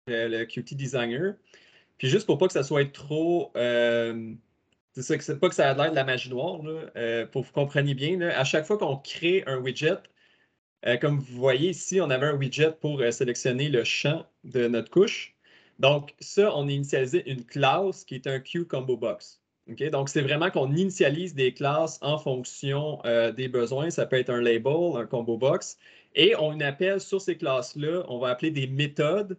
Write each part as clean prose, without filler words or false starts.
le Qt Designer. Puis juste pour pas que ça soit trop... c'est ça, c'est pas que ça a l'air de la magie noire, là, pour que vous compreniez bien, là, à chaque fois qu'on crée un widget, comme vous voyez ici, on avait un widget pour sélectionner le champ de notre couche. Donc, ça, on a initialisé une classe qui est un QComboBox. Okay? Donc, c'est vraiment qu'on initialise des classes en fonction des besoins. Ça peut être un label, un combo box. Et on appelle sur ces classes-là, on va appeler des méthodes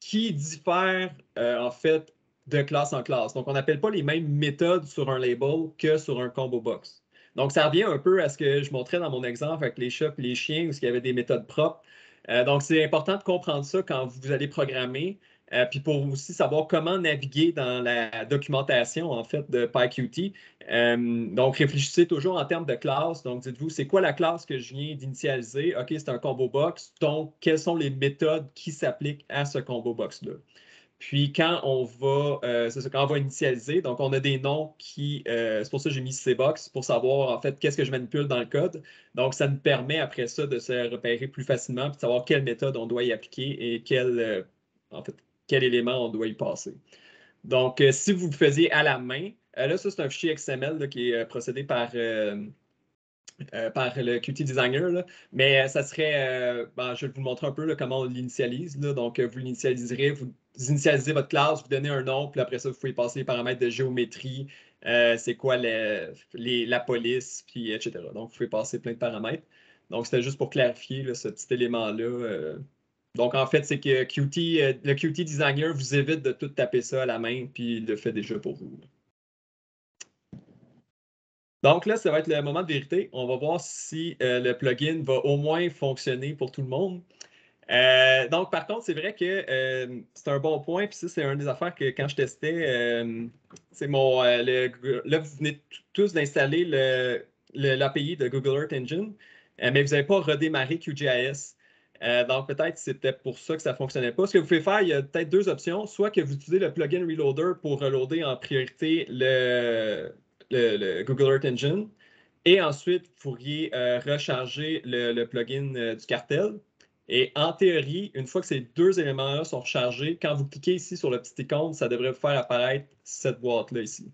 qui diffèrent en fait de classe en classe. Donc, on n'appelle pas les mêmes méthodes sur un label que sur un combo box. Donc, ça revient un peu à ce que je montrais dans mon exemple avec les chats et les chiens, où il y avait des méthodes propres. Donc, c'est important de comprendre ça quand vous allez programmer, puis pour aussi savoir comment naviguer dans la documentation, en fait, de PyQt. Donc, réfléchissez toujours en termes de classe. Donc, dites-vous, c'est quoi la classe que je viens d'initialiser? OK, c'est un combo box. Donc, quelles sont les méthodes qui s'appliquent à ce combo box-là? Puis quand on va, c'est ça, quand on va initialiser, donc on a des noms qui, c'est pour ça que j'ai mis CBox pour savoir en fait qu'est-ce que je manipule dans le code. Donc ça nous permet après ça de se repérer plus facilement puis de savoir quelle méthode on doit y appliquer et en fait, quel élément on doit y passer. Donc si vous le faisiez à la main, là ça c'est un fichier XML là, qui est procédé par le Qt Designer, là. Mais ça serait, je vais vous montrer un peu là, comment on l'initialise. Donc, vous l'initialiserez, vous initialisez votre classe, vous donnez un nom, puis après ça, vous pouvez passer les paramètres de géométrie, c'est quoi la police, puis etc. Donc, vous pouvez passer plein de paramètres. Donc, c'était juste pour clarifier là, ce petit élément-là. Donc, en fait, c'est que le Qt Designer vous évite de tout taper ça à la main, puis il le fait déjà pour vous. Donc là, ça va être le moment de vérité. On va voir si le plugin va au moins fonctionner pour tout le monde. Donc, par contre, c'est vrai que c'est un bon point. Puis ça, c'est une des affaires que quand je testais, c'est là, vous venez tous d'installer l'API de Google Earth Engine, mais vous n'avez pas redémarré QGIS. Donc, peut-être c'était pour ça que ça ne fonctionnait pas. Ce que vous pouvez faire, il y a peut-être deux options. Soit que vous utilisez le plugin Reloader pour reloader en priorité le Google Earth Engine. Et ensuite, vous pourriez recharger le plugin du cartel. Et en théorie, une fois que ces deux éléments-là sont rechargés, quand vous cliquez ici sur le petit icône, ça devrait vous faire apparaître cette boîte-là ici.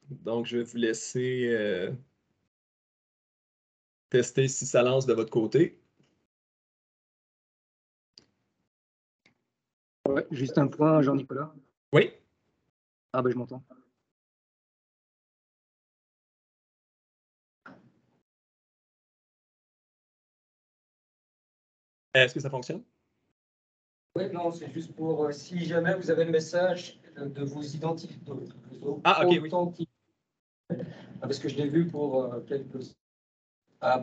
Donc, je vais vous laisser tester si ça lance de votre côté. Ouais, juste un point, Jean-Nicolas. Oui. Ah ben je m'entends. Est-ce que ça fonctionne? Oui, non, c'est juste pour si jamais vous avez le message de vous identifier. Ah, ok, oui. Parce que je l'ai vu pour quelques.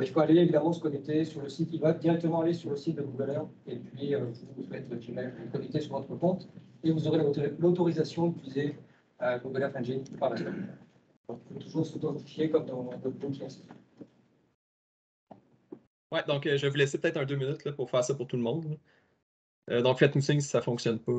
Il faut aller évidemment se connecter sur le site. Il va directement aller sur le site de Google Earth et puis vous faites le Gmail, vous connectez sur votre compte et vous aurez l'autorisation d'utiliser Google Earth Engine par la suite. Donc, il faut toujours s'authentifier comme dans le podcast. Ouais, donc je vais vous laisser peut-être 2 minutes là, pour faire ça pour tout le monde. Donc faites-nous signe si ça ne fonctionne pas.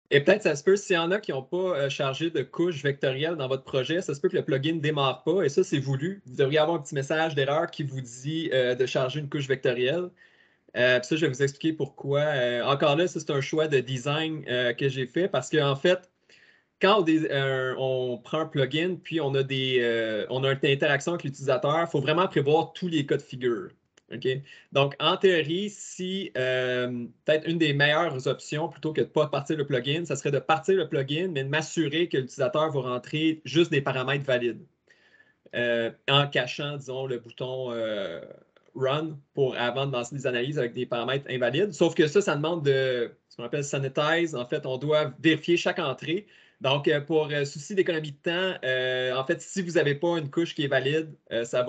Et peut-être, ça se peut, s'il y en a qui n'ont pas chargé de couche vectorielle dans votre projet, ça se peut que le plugin ne démarre pas, et ça, c'est voulu. Vous devriez avoir un petit message d'erreur qui vous dit de charger une couche vectorielle. Puis ça, je vais vous expliquer pourquoi. Encore là, ça, c'est un choix de design que j'ai fait parce qu'en fait, quand on prend un plugin, puis on a une interaction avec l'utilisateur, il faut vraiment prévoir tous les cas de figure. Okay? Donc, en théorie, si peut-être une des meilleures options, plutôt que de ne pas partir le plugin, ça serait de partir le plugin, mais de m'assurer que l'utilisateur va rentrer juste des paramètres valides en cachant, disons, le bouton Run avant de lancer des analyses avec des paramètres invalides. Sauf que ça demande de ce qu'on appelle sanitize. En fait, on doit vérifier chaque entrée. Donc, pour souci d'économie de temps, en fait, si vous n'avez pas une couche qui est valide, ça ne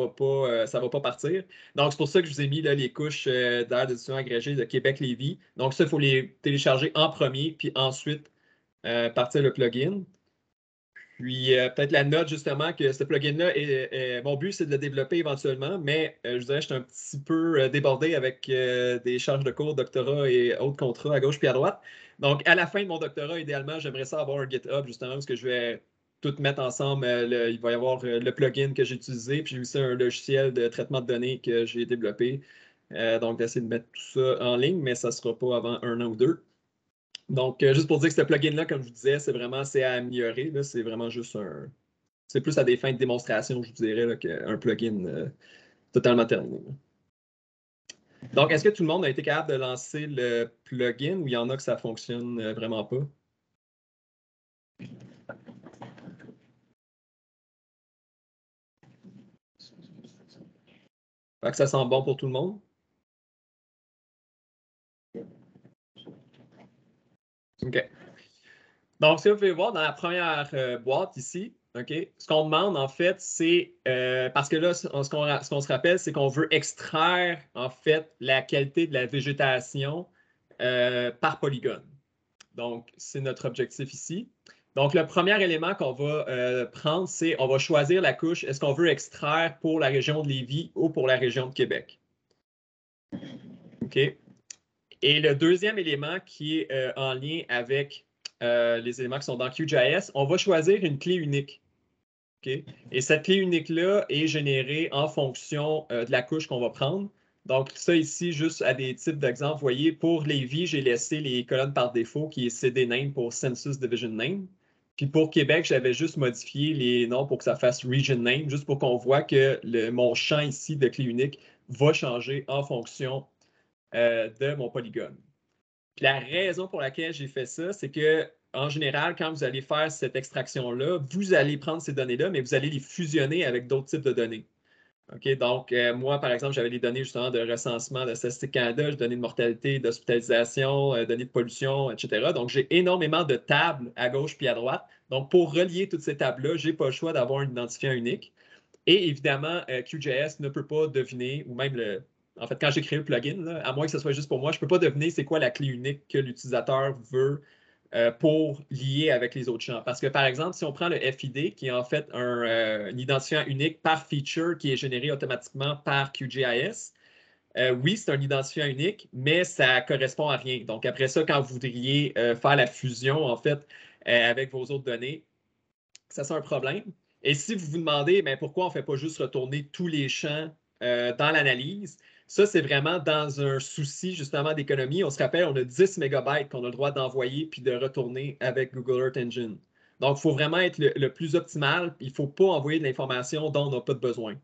va pas partir. Donc, c'est pour ça que je vous ai mis là, les couches d'aire de diffusion agrégée de Québec-Lévis. Donc, ça, il faut les télécharger en premier, puis ensuite partir le plugin. Puis, peut-être la note, justement, que ce plugin-là, mon but, c'est de le développer éventuellement, mais je dirais que je suis un petit peu débordé avec des charges de cours, doctorat et autres contrats à gauche puis à droite. Donc, à la fin de mon doctorat, idéalement, j'aimerais ça avoir un GitHub, justement, parce que je vais tout mettre ensemble. Il va y avoir le plugin que j'ai utilisé, puis j'ai aussi un logiciel de traitement de données que j'ai développé. Donc, d'essayer de mettre tout ça en ligne, mais ça ne sera pas avant 1 an ou 2. Donc, juste pour dire que ce plugin-là, comme je vous disais, c'est à améliorer. C'est vraiment juste un. C'est plus à des fins de démonstration, je vous dirais, qu'un plugin totalement terminé. Donc, est-ce que tout le monde a été capable de lancer le plugin ou il y en a que ça ne fonctionne vraiment pas? Fait que ça sent bon pour tout le monde? OK. Donc, si vous pouvez voir dans la première boîte ici, OK, ce qu'on demande en fait, c'est parce que là, ce qu'on se rappelle, c'est qu'on veut extraire en fait la qualité de la végétation par polygone. Donc, c'est notre objectif ici. Donc, le premier élément qu'on va prendre, c'est on va choisir la couche. Est-ce qu'on veut extraire pour la région de Lévis ou pour la région de Québec? OK. Et le deuxième élément qui est en lien avec les éléments qui sont dans QGIS, on va choisir une clé unique. Okay? Et cette clé unique-là est générée en fonction de la couche qu'on va prendre. Donc, ça ici, juste à des types d'exemples, vous voyez, pour Lévis, j'ai laissé les colonnes par défaut qui est CD name pour Census Division Name. Puis pour Québec, j'avais juste modifié les noms pour que ça fasse Region Name, juste pour qu'on voit que mon champ ici de clé unique va changer en fonction de mon polygone. Puis la raison pour laquelle j'ai fait ça, c'est que en général, quand vous allez faire cette extraction-là, vous allez prendre ces données-là, mais vous allez les fusionner avec d'autres types de données. OK? Donc, moi, par exemple, j'avais les données justement de recensement de Statistique Canada, j'ai données de mortalité, d'hospitalisation, données de pollution, etc. Donc, j'ai énormément de tables à gauche puis à droite. Donc, pour relier toutes ces tables-là, je n'ai pas le choix d'avoir un identifiant unique. Et évidemment, QGIS ne peut pas deviner, ou même en fait, quand j'ai créé le plugin, là, à moins que ce soit juste pour moi, je ne peux pas deviner c'est quoi la clé unique que l'utilisateur veut pour lier avec les autres champs. Parce que, par exemple, si on prend le FID, qui est en fait un identifiant unique par feature qui est généré automatiquement par QGIS, oui, c'est un identifiant unique, mais ça ne correspond à rien. Donc, après ça, quand vous voudriez faire la fusion, en fait, avec vos autres données, ça, c'est un problème. Et si vous vous demandez pourquoi on ne fait pas juste retourner tous les champs dans l'analyse, ça, c'est vraiment dans un souci justement d'économie. On se rappelle, on a 10 mégabytes qu'on a le droit d'envoyer puis de retourner avec Google Earth Engine. Donc, il faut vraiment être le plus optimal. Il ne faut pas envoyer de l'information dont on n'a pas de besoin.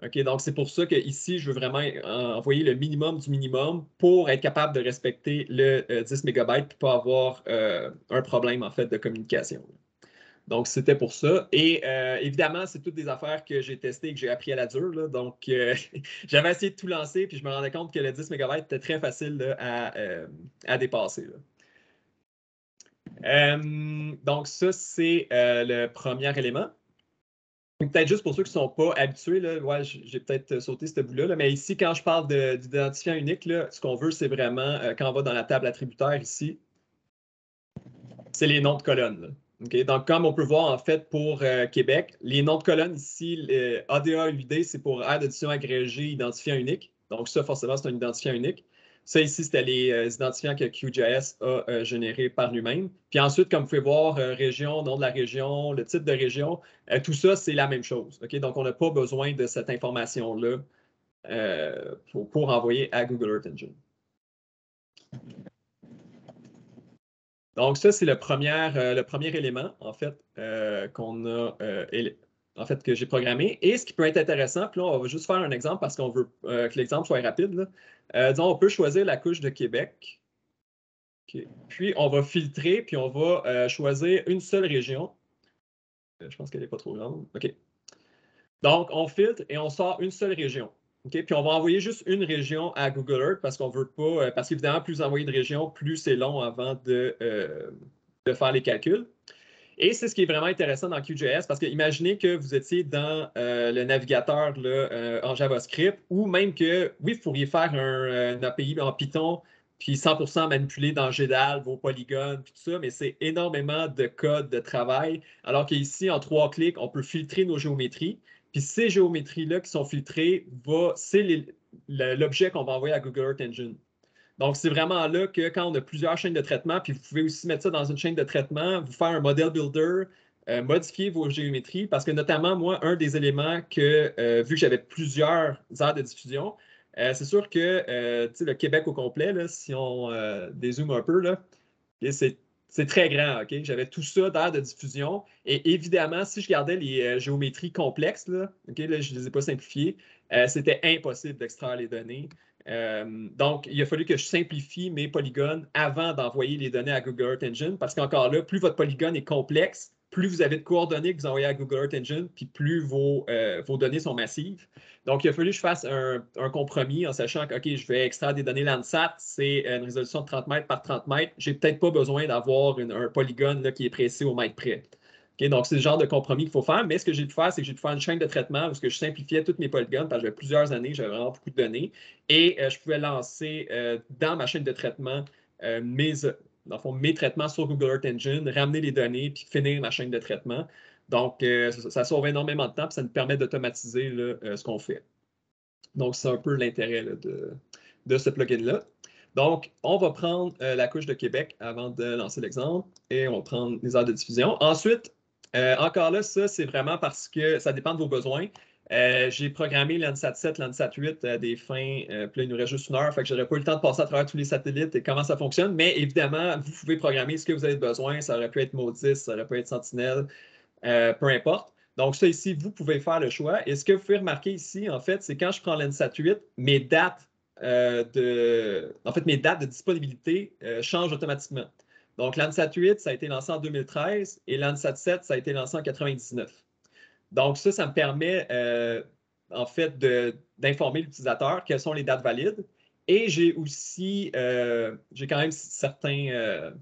OK, donc, c'est pour ça qu'ici, je veux vraiment envoyer le minimum du minimum pour être capable de respecter le 10 mégabytes et pas avoir un problème en fait de communication. Donc, c'était pour ça. Et évidemment, c'est toutes des affaires que j'ai testées et que j'ai appris à la dure. Là. Donc, j'avais essayé de tout lancer, puis je me rendais compte que le 10 MB était très facile là, à dépasser. Donc, ça, c'est le premier élément. Peut-être juste pour ceux qui ne sont pas habitués, là, ouais, j'ai peut-être sauté ce bout-là, là, mais ici, quand je parle d'identifiant unique, là, ce qu'on veut, c'est vraiment, quand on va dans la table attributaire ici, c'est les noms de colonnes. Là. Okay? Donc, comme on peut voir, en fait, pour Québec, les noms de colonnes ici, ADA et UD, c'est pour aire d'addition agrégée identifiant unique. Donc, ça, forcément, c'est un identifiant unique. Ça, ici, c'était les identifiants que QGIS a générés par lui-même. Puis ensuite, comme vous pouvez voir, région, nom de la région, le type de région, tout ça, c'est la même chose. Okay? Donc, on n'a pas besoin de cette information-là pour envoyer à Google Earth Engine. Donc, ça, c'est le premier élément, en fait, qu'on a, en fait, que j'ai programmé. Et ce qui peut être intéressant, puis là, on va juste faire un exemple parce qu'on veut que l'exemple soit rapide. Là. Disons, on peut choisir la couche de Québec. Okay. Puis, on va filtrer, puis on va choisir une seule région. Je pense qu'elle n'est pas trop grande. OK. Donc, on filtre et on sort une seule région. Okay? Puis on va envoyer juste une région à Google Earth parce qu'on ne veut pas, parce qu'évidemment, plus vous envoyez de régions, plus c'est long avant de faire les calculs. Et c'est ce qui est vraiment intéressant dans QGIS, parce que imaginez que vous étiez dans le navigateur là, en JavaScript, ou même que, oui, vous pourriez faire un API en Python, puis 100% manipuler dans GDAL vos polygones, puis tout ça, mais c'est énormément de code de travail, alors qu'ici, en 3 clics, on peut filtrer nos géométries. Puis ces géométries-là qui sont filtrées, c'est l'objet qu'on va envoyer à Google Earth Engine. Donc, c'est vraiment là que quand on a plusieurs chaînes de traitement, puis vous pouvez aussi mettre ça dans une chaîne de traitement, vous faire un model builder, modifier vos géométries, parce que notamment, moi, un des éléments que, vu que j'avais plusieurs aires de diffusion, c'est sûr que le Québec au complet, là, si on dézoome un peu, là, c'est très grand, OK? J'avais tout ça d'aire de diffusion. Et évidemment, si je gardais les géométries complexes, là, OK, là, je ne les ai pas simplifiées, c'était impossible d'extraire les données. Donc, il a fallu que je simplifie mes polygones avant d'envoyer les données à Google Earth Engine, parce qu'encore là, plus votre polygone est complexe, plus vous avez de coordonnées que vous envoyez à Google Earth Engine, puis plus vos données sont massives. Donc, il a fallu que je fasse un compromis en sachant que, OK, je vais extraire des données Landsat, c'est une résolution de 30 mètres par 30 mètres. Je n'ai peut-être pas besoin d'avoir un polygone là, qui est précis au mètre près. Okay, donc, c'est le genre de compromis qu'il faut faire. Mais ce que j'ai pu faire, c'est que j'ai pu faire une chaîne de traitement où je simplifiais toutes mes polygones parce que j'avais plusieurs années, j'avais vraiment beaucoup de données. Et je pouvais lancer dans ma chaîne de traitement mes traitements sur Google Earth Engine, ramener les données, puis finir ma chaîne de traitement. Donc, ça sauve énormément de temps, puis ça nous permet d'automatiser ce qu'on fait. Donc, c'est un peu l'intérêt de ce plugin-là. Donc, on va prendre la couche de Québec avant de lancer l'exemple et on va prendre les aires de diffusion. Ensuite, encore là, ça, c'est vraiment parce que ça dépend de vos besoins. J'ai programmé Landsat 7, Landsat 8 à des fins, puis là, il nous reste juste 1 heure, fait que je n'aurais pas eu le temps de passer à travers tous les satellites et comment ça fonctionne, mais évidemment, vous pouvez programmer ce que vous avez besoin. Ça aurait pu être MODIS, ça aurait pu être Sentinel, peu importe. Donc, ça ici, vous pouvez faire le choix. Et ce que vous pouvez remarquer ici, en fait, c'est quand je prends Landsat 8, mes dates mes dates de disponibilité changent automatiquement. Donc, Landsat 8, ça a été lancé en 2013 et Landsat 7, ça a été lancé en 1999. Donc, ça me permet en fait d'informer l'utilisateur quelles sont les dates valides. Et j'ai aussi, j'ai quand même certains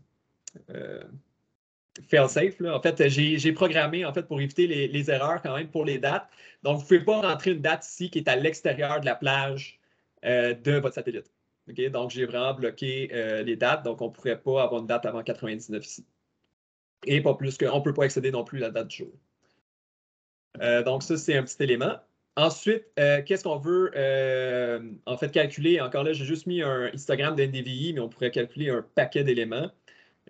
fail-safe. En fait, j'ai programmé en fait, pour éviter les erreurs quand même pour les dates. Donc, vous ne pouvez pas rentrer une date ici qui est à l'extérieur de la plage de votre satellite. Okay? Donc, j'ai vraiment bloqué les dates. Donc, on ne pourrait pas avoir une date avant 99 ici. Et pas plus qu'on ne peut pas excéder non plus la date du jour. Donc, ça, c'est un petit élément. Ensuite, qu'est-ce qu'on veut en fait calculer? Encore là, j'ai juste mis un histogramme de NDVI, mais on pourrait calculer un paquet d'éléments.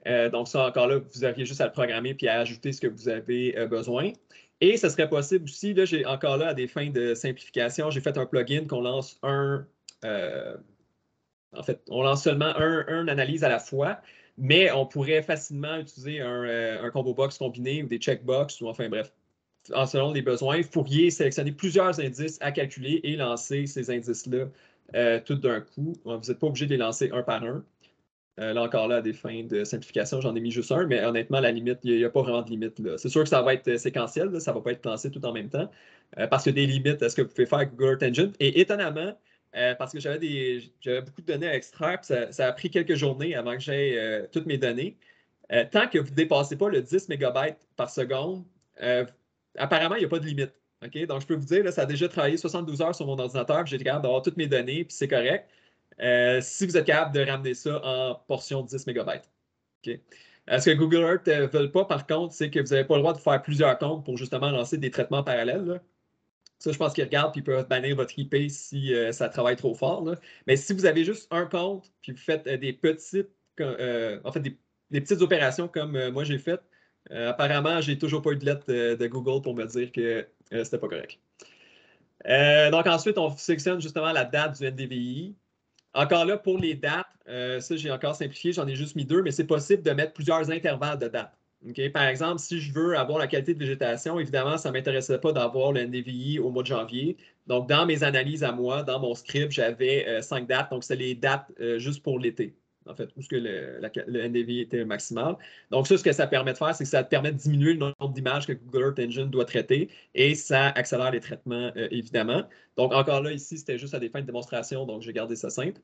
Donc, ça, encore là, vous auriez juste à le programmer puis à ajouter ce que vous avez besoin. Et ce serait possible aussi, là, j'ai encore là, à des fins de simplification, j'ai fait un plugin qu'on lance en fait, on lance seulement une analyse à la fois, mais on pourrait facilement utiliser un combo box combiné ou des checkbox, ou enfin bref, selon les besoins, vous pourriez sélectionner plusieurs indices à calculer et lancer ces indices-là tout d'un coup. Vous n'êtes pas obligé de les lancer un par un. Là encore, là, à des fins de simplification, j'en ai mis juste un, mais honnêtement, la limite, il n'y a pas vraiment de limite. C'est sûr que ça va être séquentiel, là, ça ne va pas être lancé tout en même temps, parce qu'il y a des limites à ce que vous pouvez faire avec Google Earth Engine. Et étonnamment, parce que j'avais beaucoup de données à extraire, puis ça a pris quelques journées avant que j'aie toutes mes données. Tant que vous ne dépassez pas le 10 MB par seconde, apparemment, il n'y a pas de limite. Okay? Donc, je peux vous dire, là, ça a déjà travaillé 72 heures sur mon ordinateur, puis j'ai été capable d'avoir toutes mes données, puis c'est correct. Si vous êtes capable de ramener ça en portion de 10 MB. Okay. Ce que Google Earth ne veut pas, par contre, c'est que vous n'avez pas le droit de faire plusieurs comptes pour justement lancer des traitements parallèles. Là. Ça, je pense qu'ils regardent et ils peuvent bannir votre IP si ça travaille trop fort. Là. Mais si vous avez juste un compte puis vous faites des petites, des petites opérations comme moi j'ai fait, apparemment, j'ai toujours pas eu de lettre de Google pour me dire que c'était pas correct. Donc ensuite, on sélectionne justement la date du NDVI. Encore là, pour les dates, ça, j'ai encore simplifié, j'en ai juste mis 2, mais c'est possible de mettre plusieurs intervalles de dates. Okay? Par exemple, si je veux avoir la qualité de végétation, évidemment, ça ne m'intéressait pas d'avoir le NDVI au mois de janvier. Donc, dans mes analyses à moi, dans mon script, j'avais 5 dates. Donc, c'est les dates juste pour l'été, en fait, où le NDVI était maximal. Donc, ça, ce que ça permet de faire, c'est que ça te permet de diminuer le nombre d'images que Google Earth Engine doit traiter et ça accélère les traitements, évidemment. Donc, encore là, ici, c'était juste à des fins de démonstration, donc j'ai gardé ça simple.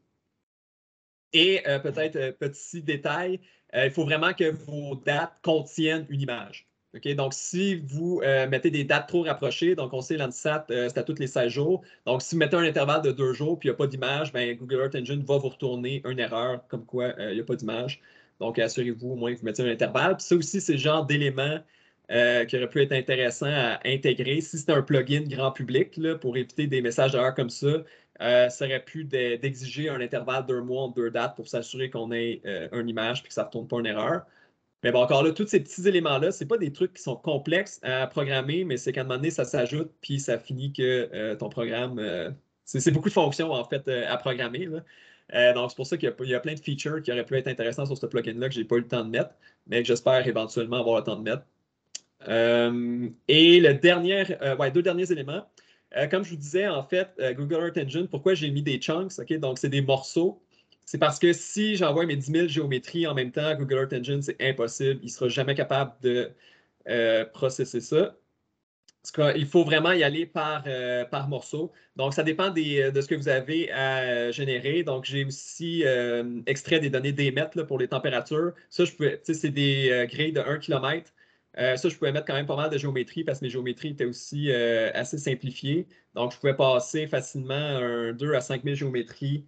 Et peut-être petit détail, il faut vraiment que vos dates contiennent une image. Okay? Donc, si vous mettez des dates trop rapprochées, donc on sait Landsat, c'est à tous les 16 jours. Donc, si vous mettez un intervalle de 2 jours puis il n'y a pas d'image, ben, Google Earth Engine va vous retourner une erreur comme quoi il n'y a pas d'image. Donc, assurez-vous au moins que vous mettez un intervalle. Puis ça aussi, c'est le genre d'éléments qui aurait pu être intéressant à intégrer. Si c'est un plugin grand public, là, pour éviter des messages d'erreur comme ça aurait pu d'exiger un intervalle d'un mois entre deux dates pour s'assurer qu'on ait une image et que ça ne retourne pas une erreur. Mais bon, encore là, tous ces petits éléments-là, ce n'est pas des trucs qui sont complexes à programmer, mais c'est qu'à un moment donné, ça s'ajoute, puis ça finit que ton programme, c'est beaucoup de fonctions, en fait, à programmer. Donc, c'est pour ça qu'il y a plein de features qui auraient pu être intéressants sur ce plugin-là que je n'ai pas eu le temps de mettre, mais que j'espère éventuellement avoir le temps de mettre. Et le deux derniers éléments. Comme je vous disais, en fait, Google Earth Engine, pourquoi j'ai mis des chunks, OK? Donc, c'est des morceaux. C'est parce que si j'envoie mes 10 000 géométries en même temps, Google Earth Engine, c'est impossible. Il ne sera jamais capable de processer ça. Il faut vraiment y aller par morceau. Donc, ça dépend de ce que vous avez à générer. Donc, j'ai aussi extrait des données DMET là, pour les températures. Ça, c'est des grilles de 1 km. Ça, je pouvais mettre quand même pas mal de géométrie parce que mes géométries étaient aussi assez simplifiées. Donc, je pouvais passer facilement 2 à 5 000 géométries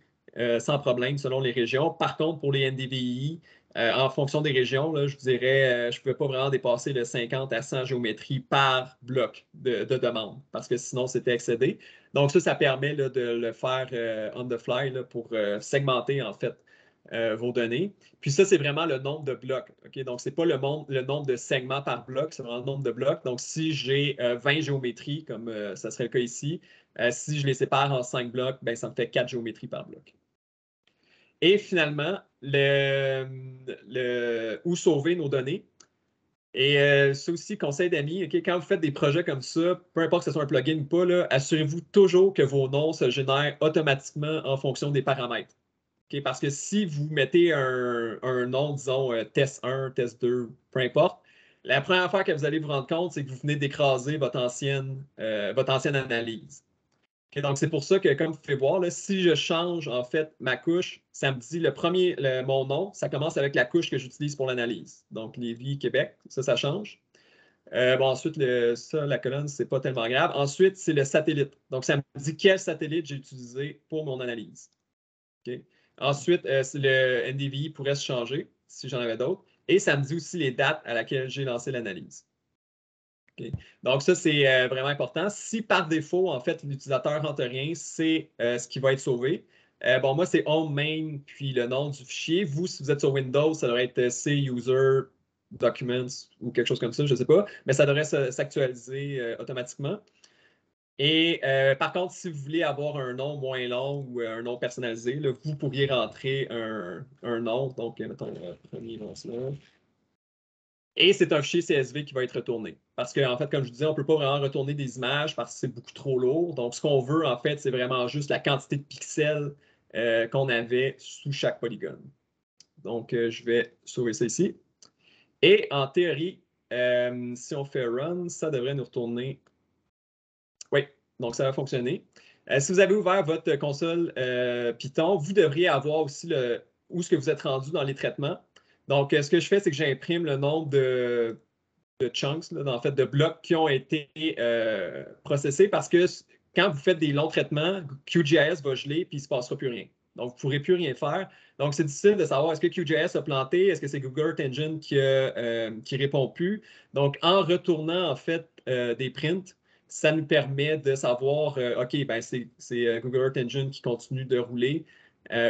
sans problème selon les régions. Par contre, pour les NDVI, en fonction des régions, là, je dirais, je ne pouvais pas vraiment dépasser le 50 à 100 géométries par bloc de demande parce que sinon, c'était excédé. Donc, ça permet là, de le faire on the fly là, pour segmenter en fait vos données. Puis ça, c'est vraiment le nombre de blocs. Okay? Donc, ce n'est pas le nombre de segments par bloc, c'est vraiment le nombre de blocs. Donc, si j'ai 20 géométries, comme ça serait le cas ici, si je les sépare en 5 blocs, ben, ça me fait 4 géométries par bloc. Et finalement, où sauver nos données. Et c'est aussi conseil d'amis, okay, quand vous faites des projets comme ça, peu importe que ce soit un plugin ou pas, assurez-vous toujours que vos noms se génèrent automatiquement en fonction des paramètres. Okay, parce que si vous mettez un nom, disons, test 1, test 2, peu importe, la première affaire que vous allez vous rendre compte, c'est que vous venez d'écraser votre ancienne analyse. Okay, donc, c'est pour ça que, comme vous pouvez voir, là, si je change en fait ma couche, ça me dit mon nom, ça commence avec la couche que j'utilise pour l'analyse. Donc, Lévis, Québec, ça change. Ensuite, la colonne, c'est pas tellement grave. Ensuite, c'est le satellite. Donc, ça me dit quel satellite j'ai utilisé pour mon analyse. Okay. Ensuite, le NDVI pourrait se changer si j'en avais d'autres. Et ça me dit aussi les dates à laquelle j'ai lancé l'analyse. Okay. Donc, ça, c'est vraiment important. Si par défaut, en fait, l'utilisateur rentre rien, c'est ce qui va être sauvé. Moi, c'est home main, puis le nom du fichier. Vous, si vous êtes sur Windows, ça devrait être C user documents ou quelque chose comme ça, je ne sais pas, mais ça devrait s'actualiser automatiquement. Et par contre, si vous voulez avoir un nom moins long ou un nom personnalisé, là, vous pourriez rentrer un nom. Donc, mettons le premier lance-là. Et c'est un fichier CSV qui va être retourné. Parce qu'en fait, comme je vous disais, on ne peut pas vraiment retourner des images parce que c'est beaucoup trop lourd. Donc, ce qu'on veut, en fait, c'est vraiment juste la quantité de pixels qu'on avait sous chaque polygone. Donc, je vais sauver ça ici. Et en théorie, si on fait run, ça devrait nous retourner. Oui, donc ça va fonctionner. Si vous avez ouvert votre console Python, vous devriez avoir aussi où est-ce que vous êtes rendu dans les traitements. Donc, ce que je fais, c'est que j'imprime le nombre de chunks, là, en fait, de blocs qui ont été processés parce que quand vous faites des longs traitements, QGIS va geler puis il ne se passera plus rien. Donc, vous ne pourrez plus rien faire. Donc, c'est difficile de savoir est-ce que QGIS a planté, est-ce que c'est Google Earth Engine qui répond plus. Donc, en retournant, en fait, des prints, ça nous permet de savoir, OK, ben c'est Google Earth Engine qui continue de rouler.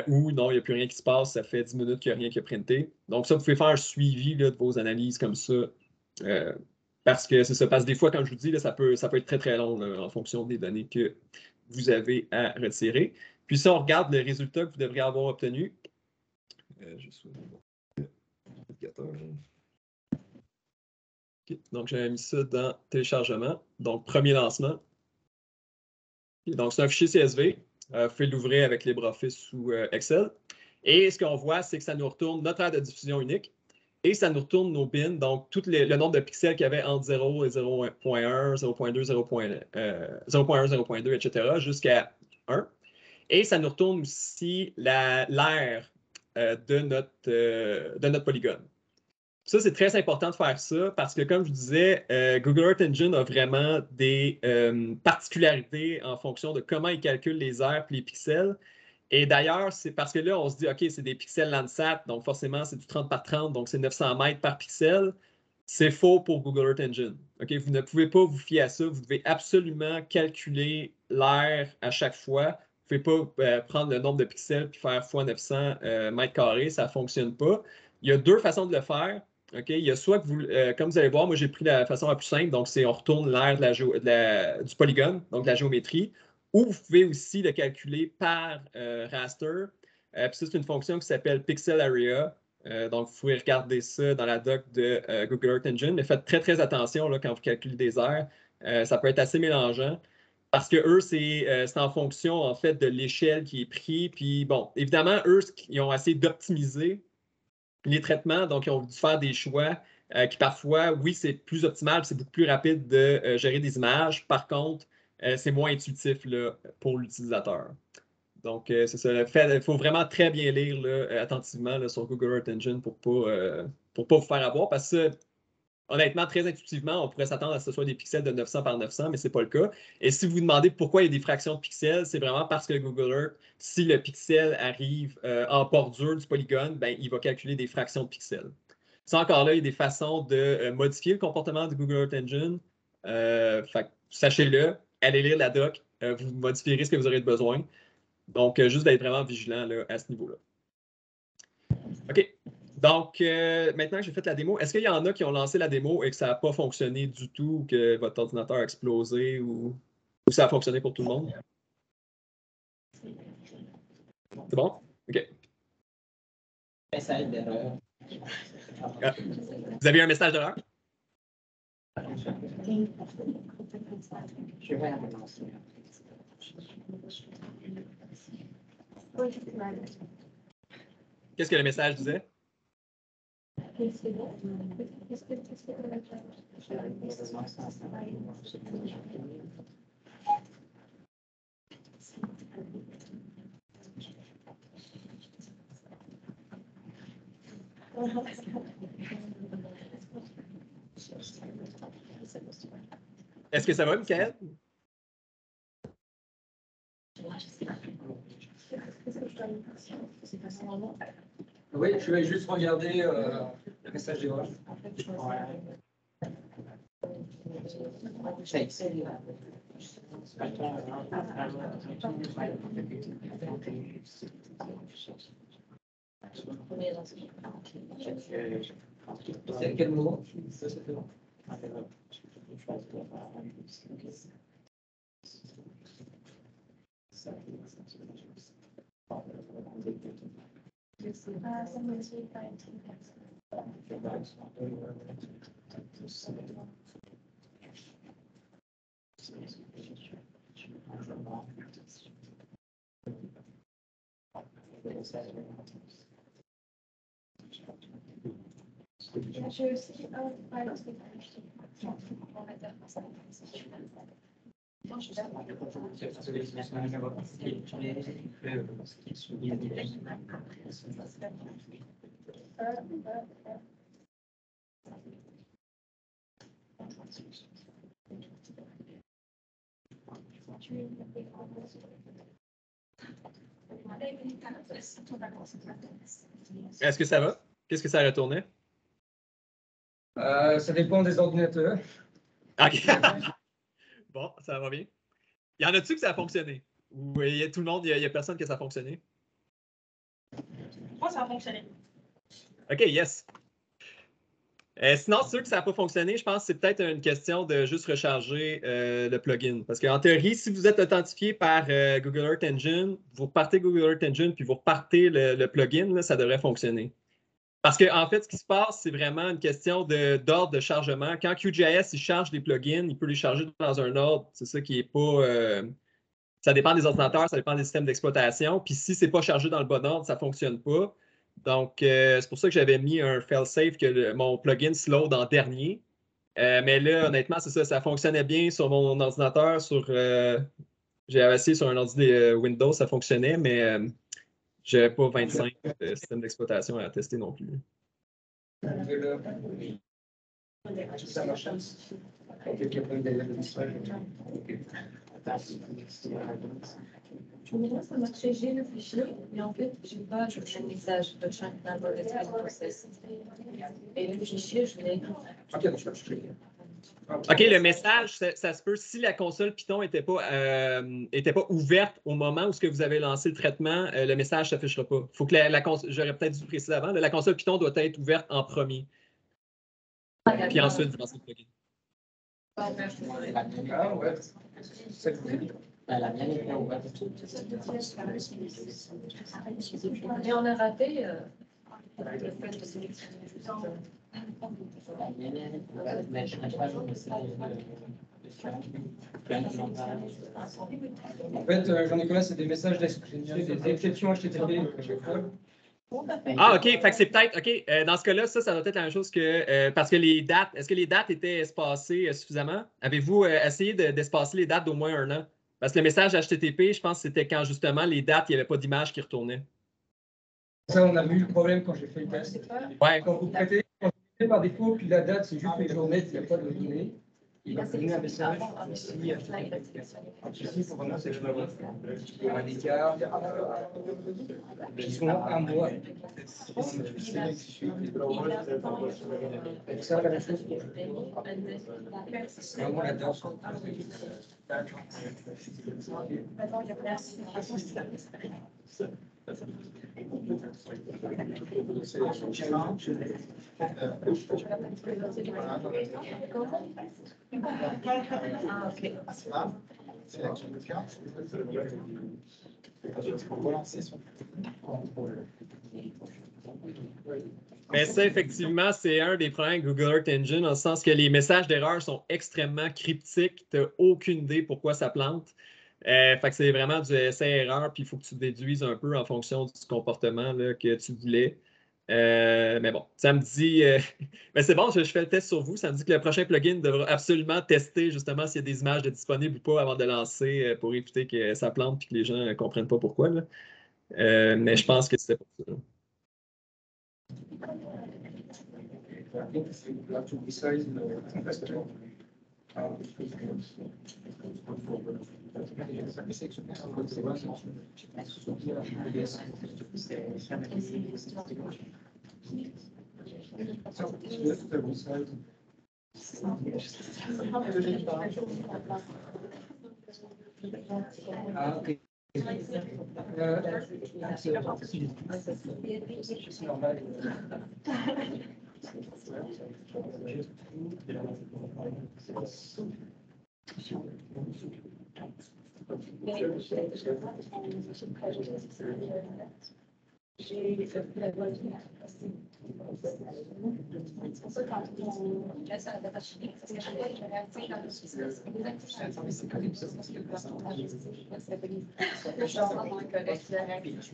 Ou non, il n'y a plus rien qui se passe, ça fait 10 minutes qu'il n'y a rien qui a printé. Donc, ça, vous pouvez faire un suivi là, de vos analyses comme ça. Parce que c'est ça, parce que des fois, comme je vous dis, là, ça peut être très, très long là, en fonction des données que vous avez à retirer. Puis si on regarde le résultat que vous devriez avoir obtenu, okay. Donc, j'avais mis ça dans téléchargement. Donc, premier lancement. Okay. Donc, c'est un fichier CSV. Vous pouvez l'ouvrir avec LibreOffice ou Excel. Et ce qu'on voit, c'est que ça nous retourne notre aire de diffusion unique. Et ça nous retourne nos bins, donc tout le nombre de pixels qu'il y avait entre 0 et 0.1, 0.2, 0.1, 0.2, etc., jusqu'à 1. Et ça nous retourne aussi l'aire de notre polygone. Ça, c'est très important de faire ça parce que, comme je vous disais, Google Earth Engine a vraiment des particularités en fonction de comment il calcule les aires et les pixels. Et d'ailleurs, c'est parce que là, on se dit, OK, c'est des pixels Landsat, donc forcément, c'est du 30 par 30, donc c'est 900 mètres par pixel. C'est faux pour Google Earth Engine. OK? Vous ne pouvez pas vous fier à ça. Vous devez absolument calculer l'aire à chaque fois. Vous ne pouvez pas prendre le nombre de pixels et faire fois 900 mètres carrés. Ça ne fonctionne pas. Il y a deux façons de le faire. Okay? Il y a soit que vous, comme vous allez voir, moi j'ai pris la façon la plus simple, donc c'est on retourne l'aire du polygone, donc de la géométrie, ou vous pouvez aussi le calculer par raster. Puis ça, c'est une fonction qui s'appelle Pixel Area. Donc, vous pouvez regarder ça dans la doc de Google Earth Engine, mais faites très, très attention là, quand vous calculez des aires. Ça peut être assez mélangeant parce que eux, c'est en fonction en fait de l'échelle qui est prise. Puis bon, évidemment, eux, ils ont essayé d'optimiser les traitements, donc ils ont dû faire des choix qui parfois, oui, c'est plus optimal, c'est beaucoup plus rapide de gérer des images. Par contre, c'est moins intuitif là, pour l'utilisateur. Donc, c'est ça. Il faut vraiment très bien lire là, attentivement là, sur Google Earth Engine pour ne pas vous faire avoir parce que, honnêtement, très intuitivement, on pourrait s'attendre à ce que ce soit des pixels de 900 par 900, mais ce n'est pas le cas. Et si vous vous demandez pourquoi il y a des fractions de pixels, c'est vraiment parce que Google Earth, si le pixel arrive en bordure du polygone, ben, il va calculer des fractions de pixels. Ça, encore là, il y a des façons de modifier le comportement de Google Earth Engine. Sachez-le, allez lire la doc, vous modifierez ce que vous aurez besoin. Donc, juste d'être vraiment vigilant là, à ce niveau-là. OK. Donc, maintenant que j'ai fait la démo, est-ce qu'il y en a qui ont lancé la démo et que ça n'a pas fonctionné du tout, ou que votre ordinateur a explosé, ou ça a fonctionné pour tout le monde? C'est bon? OK. Message d'erreur. Ah. Vous avez un message d'erreur? Je vais relancer. Qu'est-ce que le message disait? Est-ce que ça va, Michael? Oui, je vais juste regarder le message d'erreur. C'est quel mot? J'ai aussi un Est-ce que ça va? Qu'est-ce que ça retournait? Ça dépend des ordinateurs. OK. Bon, ça va bien. Y en a-tu que ça a fonctionné? Ou il y a tout le monde, il n'y a personne que ça a fonctionné? Moi, ça a fonctionné. OK, yes. Sinon, ceux que ça n'a pas fonctionné, je pense que c'est peut-être une question de juste recharger le plugin. Parce qu'en théorie, si vous êtes authentifié par Google Earth Engine, vous repartez Google Earth Engine puis vous repartez le plugin, là, ça devrait fonctionner. Parce qu'en fait, ce qui se passe, c'est vraiment une question d'ordre de chargement. Quand QGIS il charge des plugins, il peut les charger dans un ordre. C'est ça qui n'est pas. Ça dépend des ordinateurs, ça dépend des systèmes d'exploitation. Puis si ce n'est pas chargé dans le bon ordre, ça ne fonctionne pas. Donc, c'est pour ça que j'avais mis un fail-safe que mon plugin se load en dernier. Mais là, honnêtement, c'est ça, ça fonctionnait bien sur mon ordinateur. J'ai essayé sur un ordi Windows, ça fonctionnait, mais Je n'avais pas 25 systèmes d'exploitation à tester non plus. Ça marche. Moi, ça marchait, j'ai le fichier, mais en fait, je n'ai pas ajouté le message de chaque number that's been processed. Et le fichier, je l'ai. OK, le message, ça se peut, si la console Python n'était pas ouverte au moment où ce que vous avez lancé le traitement, le message ne s'affichera pas. Faut que j'aurais peut-être dû préciser avant, la console Python doit être ouverte en premier. Puis ensuite, vous lancez le plugin. Ah ouais. Et on a raté le fait de sélectionner le temps. En fait, Jean-Nicolas, c'est des messages d'exception, des exceptions HTTP. Ah, OK. Fait que c'est peut-être, OK. Dans ce cas-là, ça doit être la même chose que. Parce que les dates, est-ce que les dates étaient espacées suffisamment? Avez-vous essayé d'espacer les dates d'au moins 1 an? Parce que le message HTTP, je pense que c'était quand justement les dates, il n'y avait pas d'image qui retournait. Ça, on a vu le problème quand j'ai fait le test. Ouais. Quand vous prêtez par défaut, puis la date, c'est juste les journées, il n'y a pas de données. Il va donner un message ici. Ici, pour vraiment, c'est il y a un écart qui sont un mois. Ça, la même chose. C'est vraiment la date. C'est l'action de carte. Pour relancer son. Mais ça, effectivement, c'est un des problèmes avec Google Earth Engine, dans le sens que les messages d'erreur sont extrêmement cryptiques. Tu n'as aucune idée pourquoi ça plante. Fait que c'est vraiment du essai-erreur, puis il faut que tu déduises un peu en fonction du comportement là, que tu voulais. Mais bon, ça me dit. Mais c'est bon, je fais le test sur vous. Ça me dit que le prochain plugin devra absolument tester justement s'il y a des images de disponibles ou pas avant de lancer pour éviter que ça plante et que les gens ne comprennent pas pourquoi. Là. Mais je pense que c'était pour ça. Ah, ok. Je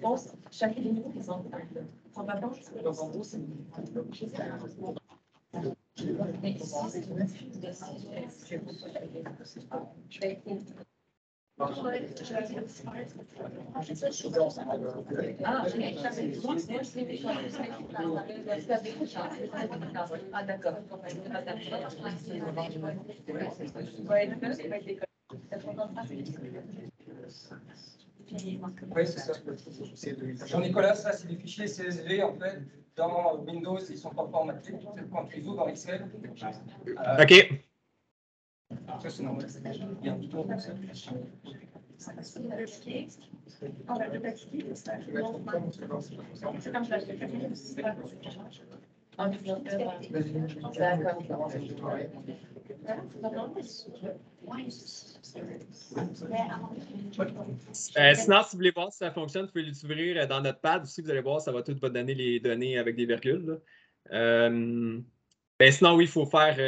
pense chaque ligne présente. Probablement, ah, d'accord. Oui, c'est ça. Jean-Nicolas, ça, c'est des fichiers CSV, en fait. Dans Windows, ils ne sont pas formatés. Quand tu les ouvres dans Excel. OK. Ça, c'est normal. Il y a un bouton comme ça. Sinon, si vous voulez voir si ça fonctionne, vous pouvez l'ouvrir dans Notepad. Aussi, vous allez voir, ça va tout vous donner les données avec des virgules. Sinon, oui, il faut faire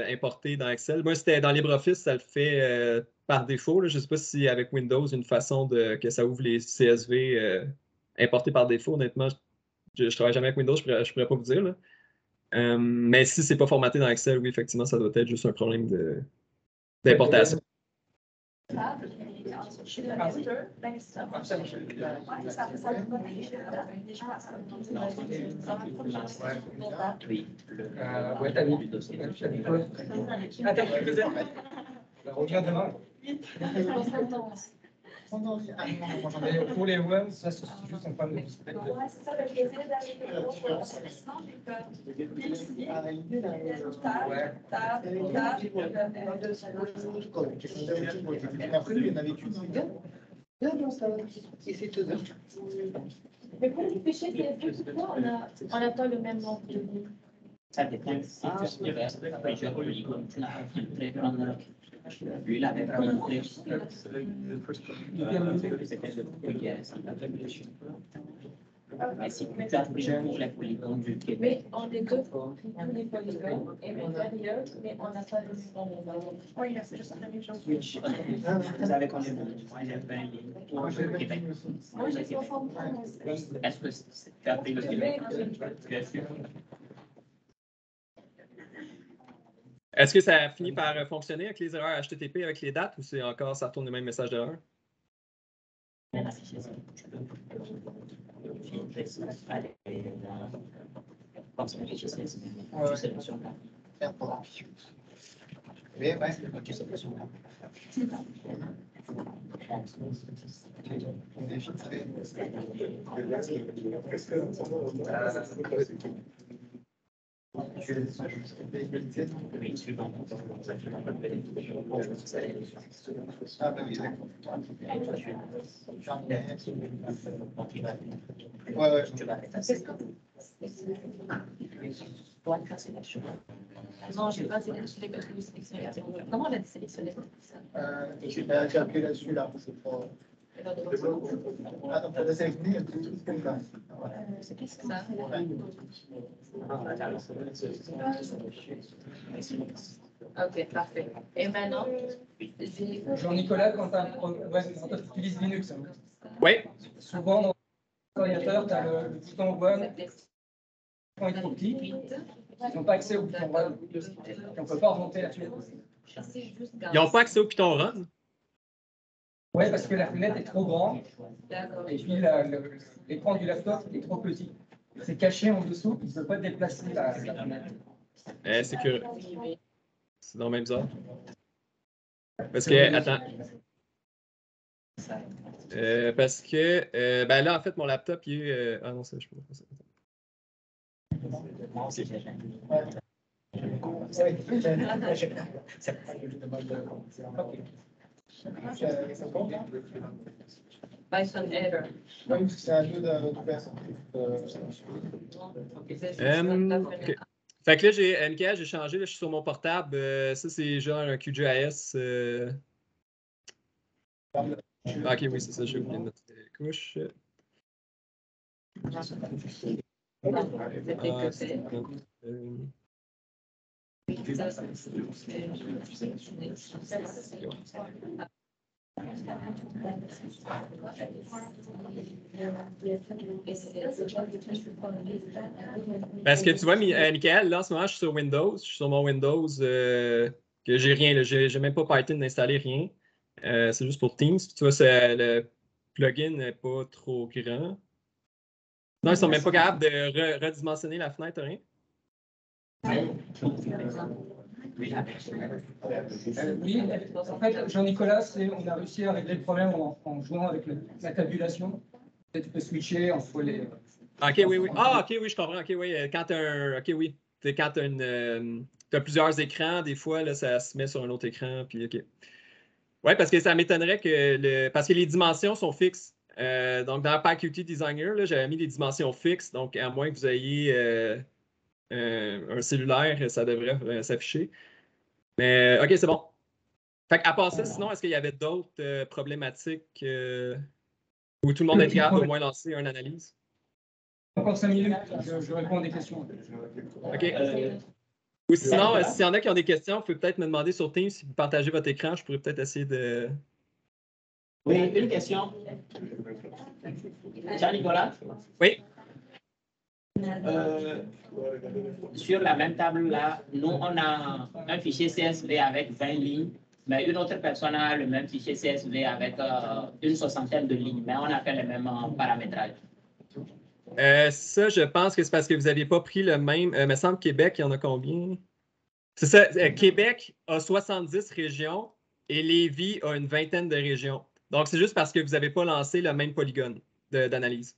importer dans Excel. Moi, c'était dans LibreOffice, ça le fait par défaut. Là. Je ne sais pas si avec Windows, une façon que ça ouvre les CSV importés par défaut. Honnêtement, je ne travaille jamais avec Windows, je ne pourrais pas vous dire. Là. Mais si ce n'est pas formaté dans Excel, oui, effectivement, ça doit être juste un problème d'importation. Je suis le master. Ouais, t'as mis quoi? Ah, t'as pris le deuxième. On revient demain. Mais pour les worms, ça c'est juste un problème de display. Après, il y en avait qu'une. Mais pour les péchés, c'est pourquoi on n'a pas le même nombre de lignes? Ça dépend. Si tu restes après je polygone, tu l'as filtré prendre. Lui, il avait filtré. C'était le premier. Mais si tu as pris pour les polygones du Québec. Mais on est deux pour tous les polygones et l'intérieur, mais on n'a pas de nombre. Oui, c'est juste la même chose. Vous avez combien de lignes? Moi, j'ai 20 lignes pour le Québec. Moi, j'ai 60. Est-ce que tu as pris le Québec? Est-ce que ça a fini par fonctionner avec les erreurs HTTP avec les dates ou c'est encore ça retourne le même message d'erreur? Mais ouais. On est filtré. Ah bah oui, d'accord. Ouais, ouais. Non, je n'ai pas sélectionné parce que vous sélectionnez. Comment on a sélectionné ça? J'ai appuyé là-dessus, là. C'est pas... Ah non, pour la sélectionner, il y a tout comme ça. C'est qu'est-ce que ça? Ok, parfait. Et maintenant, j'ai... Jean-Nicolas, quand tu utilises Linux, hein, Oui. souvent dans l'ordinateur, tu as le bouton One, quand il est trop petit, ils n'ont pas accès au bouton Run. On ne peut pas remonter la fenêtre. Ils n'ont pas accès au Python Run? Oui, parce que la fenêtre est trop grande D'accord. et puis l'écran du laptop est trop petit. C'est caché en dessous, il ne peut pas déplacer la fenêtre. C'est que c'est dans le même ordre. Parce que, attends. Parce que, ben là, en fait, mon laptop, il est. Ah non, ça, je peux pas faire ça. Python error. Oui, c'est un jeu de personnes. Ok. Fait que là, Michael, j'ai changé, là, je suis sur mon portable. Ça, c'est genre un QGIS. Ah, ok, oui, c'est ça, j'ai oublié de mettre les couches. Parce que tu vois, Michael, là, en ce moment, je suis sur Windows. Je suis sur mon Windows que j'ai rien. Là, j'ai même pas Python d'installer, rien. C'est juste pour Teams. Puis, tu vois, le plugin n'est pas trop grand. Non, ils sont même pas capables de redimensionner la fenêtre, rien. Oui, en fait, Jean-Nicolas, on a réussi à régler le problème en jouant avec la tabulation. Peut-être tu peux switcher entre les. Ok, oui, oui. Ah, ok, oui, je comprends. Ok, oui. Quand tu as ok, oui. Quand tu as plusieurs écrans, des fois, là, ça se met sur un autre écran. Puis, ok. Oui, parce que ça m'étonnerait parce que les dimensions sont fixes. Donc, dans PyQt Designer, j'avais mis des dimensions fixes. Donc, à moins que vous ayez un cellulaire, ça devrait s'afficher. Mais, ok, c'est bon. Fait à part ça, sinon, est-ce qu'il y avait d'autres problématiques où tout le monde est capable d'au moins lancer une analyse? Encore 5 minutes, je réponds à des questions. OK. Ou sinon, s'il y en a qui ont des questions, vous pouvez peut-être me demander sur Teams si vous partagez votre écran. Je pourrais peut-être essayer de. Oui, une question. Jean-Nicolas? Oui. Sur la même table là, nous on a un fichier CSV avec 20 lignes Mais une autre personne a le même fichier CSV avec une soixantaine de lignes, mais on a fait le même paramétrage. Ça, je pense que c'est parce que vous n'aviez pas pris le même. Il me semble Québec, il y en a combien? C'est ça. Québec a 70 régions et Lévis a une vingtaine de régions. Donc, c'est juste parce que vous n'avez pas lancé le même polygone d'analyse.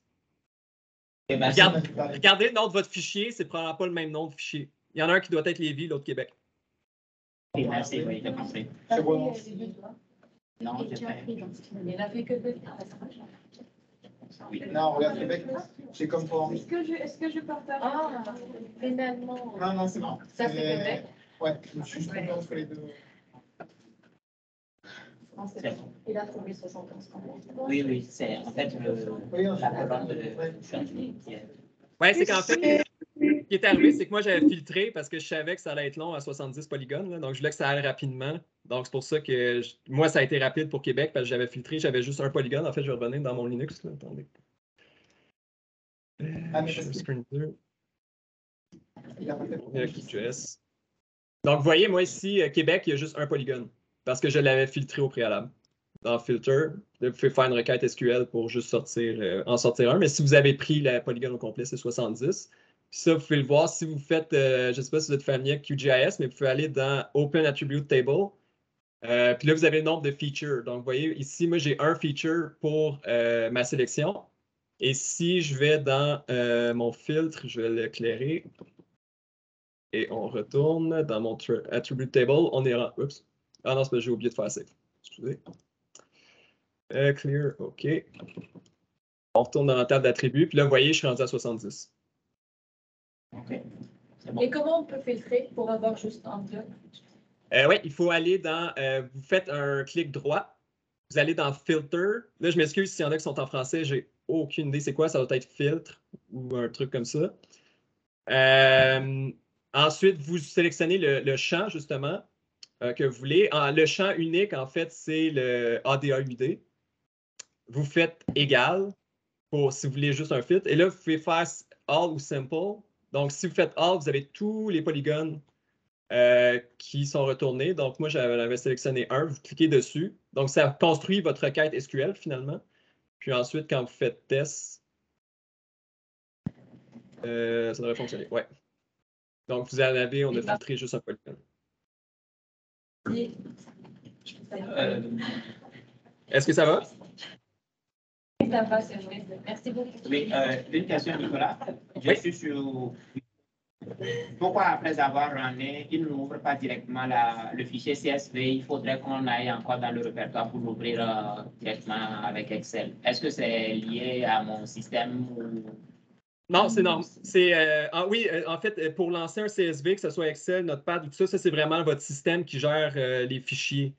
Regardez le nom de votre fichier, c'est probablement pas le même nom de fichier. Il y en a un qui doit être Lévis, l'autre Québec. Ok, merci, oui, j'ai compris. C'est bon. Non, j'ai pas. Il n'a fait que deux. Oui. Non, regarde, Québec, c'est comme pour. Est-ce que je partage? Ah, finalement. Non, non, c'est bon. Ça, c'est Québec? Ouais, je me suis juste trompé entre les deux. C'est bon. Il a trouvé 71. Oui, oui, c'est en fait la colonne de changement qui est. Oui, c'est qu'en fait, ce qui est arrivé, c'est que moi, j'avais filtré parce que je savais que ça allait être long à 70 polygones. Là, donc, je voulais que ça aille rapidement. Donc, c'est pour ça que moi, ça a été rapide pour Québec parce que j'avais filtré. J'avais juste un polygone. En fait, je vais revenir dans mon Linux. Là. Attendez. Screen 2. Donc, vous voyez, moi ici, Québec, il y a juste un polygone parce que je l'avais filtré au préalable. Dans Filter, vous pouvez faire une requête SQL pour juste en sortir un. Mais si vous avez pris la polygone au complet, c'est 70. Puis ça, vous pouvez le voir si vous faites, je ne sais pas si vous êtes familier avec QGIS, mais vous pouvez aller dans Open Attribute Table. Puis là, vous avez le nombre de features. Donc, vous voyez, ici, moi, j'ai un feature pour ma sélection. Et si je vais dans mon filtre, je vais l'éclairer. Et on retourne dans mon Attribute Table. On est en... Oups. Ah non, c'est parce que j'ai oublié de faire save. Excusez. Clear, OK. On retourne dans la table d'attributs. Puis là, vous voyez, je suis rendu à 70. OK. C'est bon. Et comment on peut filtrer pour avoir juste un bloc? Oui, il faut aller dans... vous faites un clic droit. Vous allez dans Filter. Là, je m'excuse s'il y en a qui sont en français. J'ai aucune idée c'est quoi. Ça doit être Filtre ou un truc comme ça. Ensuite, vous sélectionnez le champ, justement, que vous voulez. Le champ unique, en fait, c'est le ADA-UD. Vous faites égal pour si vous voulez juste un fit. Et là, vous pouvez faire all ou simple. Donc, si vous faites all, vous avez tous les polygones qui sont retournés. Donc, moi, j'avais sélectionné un. Vous cliquez dessus. Donc, ça construit votre requête SQL, finalement. Puis ensuite, quand vous faites test, ça devrait fonctionner. Ouais. Donc, vous en avez, on a filtré juste un polygone. Est-ce que ça va? Ça va, c'est vrai. Merci beaucoup. Oui, une question, Nicolas. Je suis sur. Pourquoi, après avoir runné, il n'ouvre pas directement le fichier CSV? Il faudrait qu'on aille encore dans le répertoire pour l'ouvrir directement avec Excel. Est-ce que c'est lié à mon système ou... Non, c'est non. Oui, en fait, pour lancer un CSV, que ce soit Excel, Notepad ou tout ça, ça, c'est vraiment votre système qui gère les fichiers.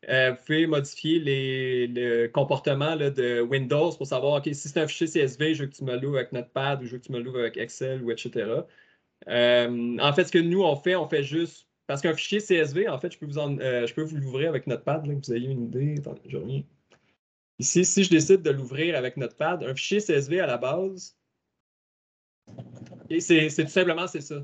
Vous pouvez modifier le comportement là, de Windows pour savoir, OK, si c'est un fichier CSV, je veux que tu me l'ouvres avec Notepad ou je veux que tu me l'ouvres avec Excel ou etc. En fait, ce que nous, on fait juste... Parce qu'un fichier CSV, en fait, je peux vous l'ouvrir avec Notepad, là, que vous ayez une idée. Attendez, je reviens. Ici, si je décide de l'ouvrir avec Notepad, un fichier CSV à la base, c'est tout simplement c'est ça.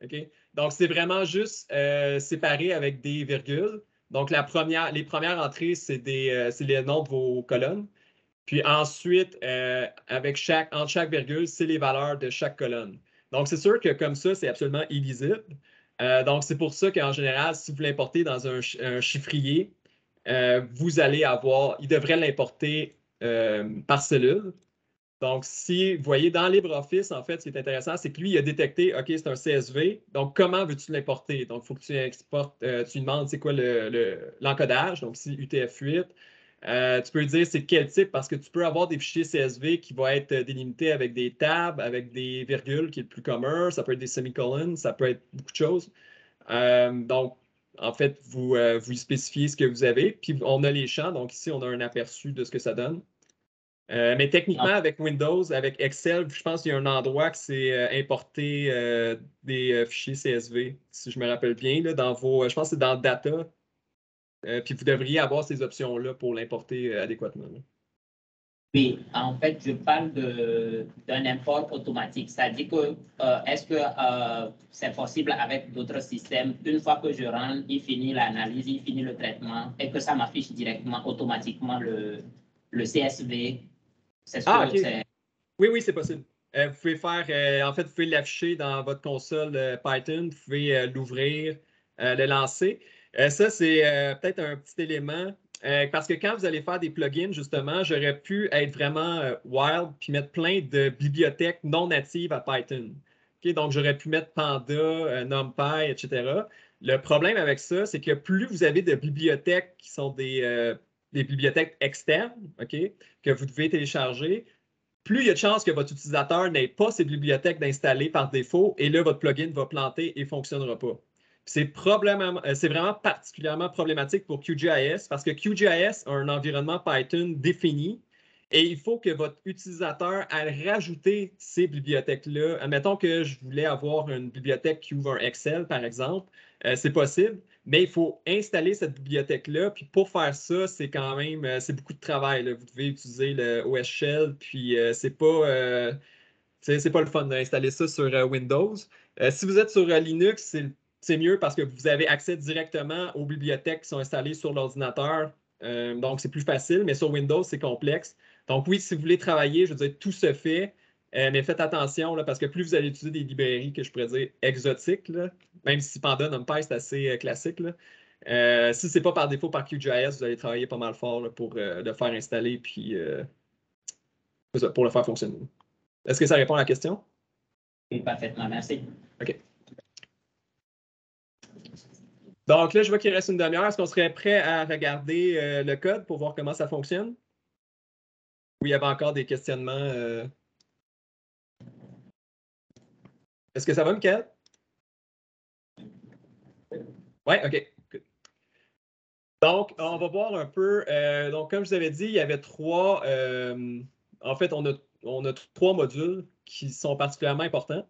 Okay? Donc, c'est vraiment juste séparé avec des virgules. Donc, les premières entrées, c'est les noms de vos colonnes. Puis ensuite, entre chaque virgule, c'est les valeurs de chaque colonne. Donc, c'est sûr que comme ça, c'est absolument illisible. Donc, c'est pour ça qu'en général, si vous l'importez dans un chiffrier, vous allez il devrait l'importer par cellule. Donc, si vous voyez dans LibreOffice, en fait, ce qui est intéressant, c'est que lui, il a détecté, OK, c'est un CSV. Donc, comment veux-tu l'importer? Donc, il faut que tu exportes, tu lui demandes c'est quoi l'encodage. Donc, ici, UTF-8. Tu peux dire c'est quel type parce que tu peux avoir des fichiers CSV qui vont être délimités avec des tabs, avec des virgules, qui est le plus commun. Ça peut être des semicolons, ça peut être beaucoup de choses. Donc, en fait, vous spécifiez ce que vous avez. Puis, on a les champs. Donc, ici, on a un aperçu de ce que ça donne. Mais techniquement, avec Windows, avec Excel, je pense qu'il y a un endroit qui c'est importer des fichiers CSV, si je me rappelle bien, là, je pense que c'est dans Data. Puis vous devriez avoir ces options-là pour l'importer adéquatement. Là. Oui, en fait, je parle d'un import automatique. C'est-à-dire que est-ce que c'est possible avec d'autres systèmes, une fois que je rentre, il finit l'analyse, il finit le traitement et que ça m'affiche directement, automatiquement le CSV. C'est ce Ah, que OK. c'est. Oui, oui, c'est possible. Vous pouvez faire, en fait, vous pouvez l'afficher dans votre console Python, vous pouvez l'ouvrir, le lancer. Ça, c'est peut-être un petit élément, parce que quand vous allez faire des plugins, justement, j'aurais pu être vraiment wild puis mettre plein de bibliothèques non natives à Python. OK? Donc, j'aurais pu mettre Panda, NumPy, etc. Le problème avec ça, c'est que plus vous avez de bibliothèques qui sont des bibliothèques externes, OK, que vous devez télécharger, plus il y a de chances que votre utilisateur n'ait pas ces bibliothèques d'installer par défaut et là, votre plugin va planter et ne fonctionnera pas. C'est vraiment particulièrement problématique pour QGIS parce que QGIS a un environnement Python défini et il faut que votre utilisateur aille rajouter ces bibliothèques-là. Admettons que je voulais avoir une bibliothèque qui ouvre un Excel, par exemple. C'est possible, mais il faut installer cette bibliothèque-là. Puis pour faire ça, c'est quand même c'est beaucoup de travail, là. Vous devez utiliser le OS Shell, puis c'est pas le fun d'installer ça sur Windows. Si vous êtes sur Linux, c'est mieux parce que vous avez accès directement aux bibliothèques qui sont installées sur l'ordinateur. Donc, c'est plus facile, mais sur Windows, c'est complexe. Donc, oui, si vous voulez travailler, je veux dire, tout se fait, mais faites attention là, parce que plus vous allez utiliser des librairies que je pourrais dire exotiques, là, même si Panda, NumPy, c'est assez classique, là, si ce n'est pas par défaut par QGIS, vous allez travailler pas mal fort là, pour le faire installer puis pour le faire fonctionner. Est-ce que ça répond à la question? Oui, parfaitement, merci. OK. Donc là, je vois qu'il reste une demi-heure. Est-ce qu'on serait prêt à regarder le code pour voir comment ça fonctionne? Oui, il y avait encore des questionnements. Est-ce que ça va, Mickaël? Oui, OK. Good. Donc, on va voir un peu. Donc, comme je vous avais dit, il y avait trois. En fait, on a trois modules qui sont particulièrement importants.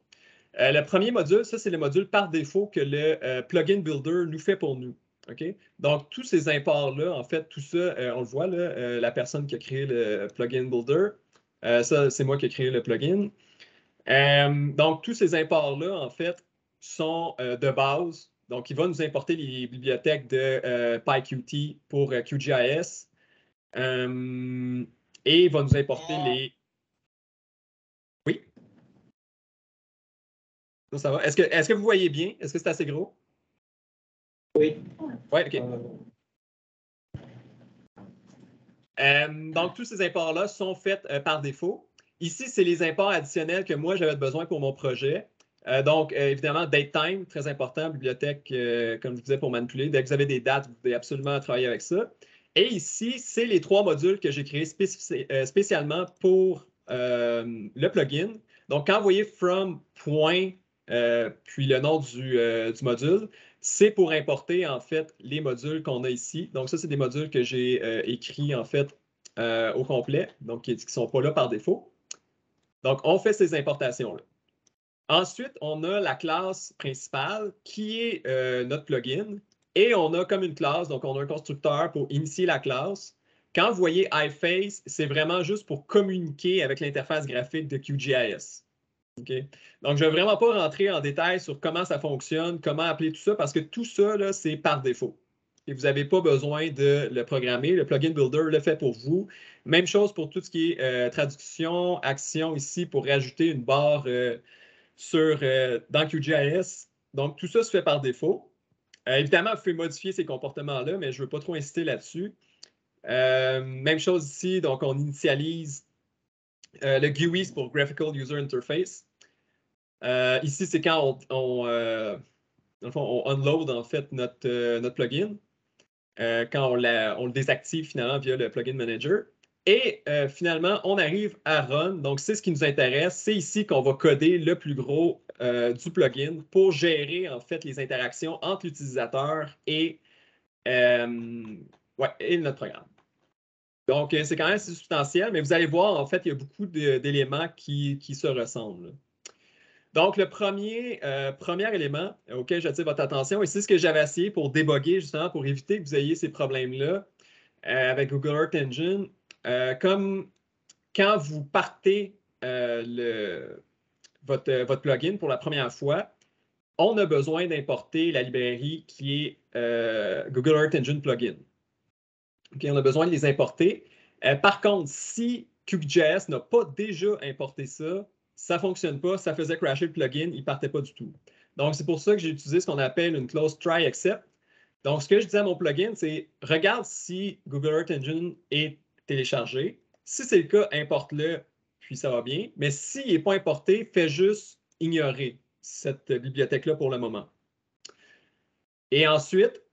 Le premier module, ça, c'est le module par défaut que le plugin builder nous fait pour nous. OK? Donc, tous ces imports-là, en fait, tout ça, on le voit, là, la personne qui a créé le plugin builder, ça, c'est moi qui ai créé le plugin. Donc, tous ces imports-là, en fait, sont de base. Donc, il va nous importer les bibliothèques de PyQt pour QGIS. Et il va nous importer les. Oui? Ça va. Est-ce que vous voyez bien? Est-ce que c'est assez gros? Oui. Oui, OK. Donc, tous ces imports-là sont faits par défaut. Ici, c'est les imports additionnels que moi, j'avais besoin pour mon projet. Donc, évidemment, datetime, très important, bibliothèque, comme je vous disais, pour manipuler. Dès que vous avez des dates, vous devez absolument travailler avec ça. Et ici, c'est les trois modules que j'ai créés spécialement pour le plugin. Donc, quand vous voyez from, point, puis le nom du module, c'est pour importer, en fait, les modules qu'on a ici. Donc, ça, c'est des modules que j'ai écrits, en fait, au complet, donc qui ne sont pas là par défaut. Donc, on fait ces importations-là. Ensuite, on a la classe principale qui est notre plugin. Et on a comme une classe, donc on a un constructeur pour initier la classe. Quand vous voyez iFace, c'est vraiment juste pour communiquer avec l'interface graphique de QGIS. Okay? Donc, je ne vais vraiment pas rentrer en détail sur comment ça fonctionne, comment appeler tout ça, parce que tout ça, c'est par défaut. Et vous n'avez pas besoin de le programmer. Le plugin builder le fait pour vous. Même chose pour tout ce qui est traduction, action ici, pour rajouter une barre dans QGIS. Donc, tout ça se fait par défaut. Évidemment, vous pouvez modifier ces comportements-là, mais je ne veux pas trop insister là-dessus. Même chose ici, donc on initialise le GUI, c'est pour Graphical User Interface. Ici, c'est quand on unload en fait notre plugin, quand on le désactive finalement via le plugin manager. Et finalement, on arrive à Run. Donc, c'est ce qui nous intéresse. C'est ici qu'on va coder le plus gros du plugin pour gérer en fait les interactions entre l'utilisateur et notre programme. Donc, c'est quand même assez substantiel, mais vous allez voir, en fait, il y a beaucoup d'éléments qui se ressemblent. Donc, le premier élément auquel j'attire votre attention, et c'est ce que j'avais essayé pour déboguer, justement, pour éviter que vous ayez ces problèmes-là avec Google Earth Engine. Comme quand vous partez votre plugin pour la première fois, on a besoin d'importer la librairie qui est Google Earth Engine Plugin. Okay, on a besoin de les importer. Par contre, si QGIS n'a pas déjà importé ça, ça ne fonctionne pas, ça faisait crasher le plugin, il ne partait pas du tout. Donc, c'est pour ça que j'ai utilisé ce qu'on appelle une clause try except. Donc, ce que je disais à mon plugin, c'est regarde si Google Earth Engine est téléchargé. Si c'est le cas, importe-le, puis ça va bien. Mais s'il n'est pas importé, fais juste ignorer cette bibliothèque-là pour le moment. Et ensuite,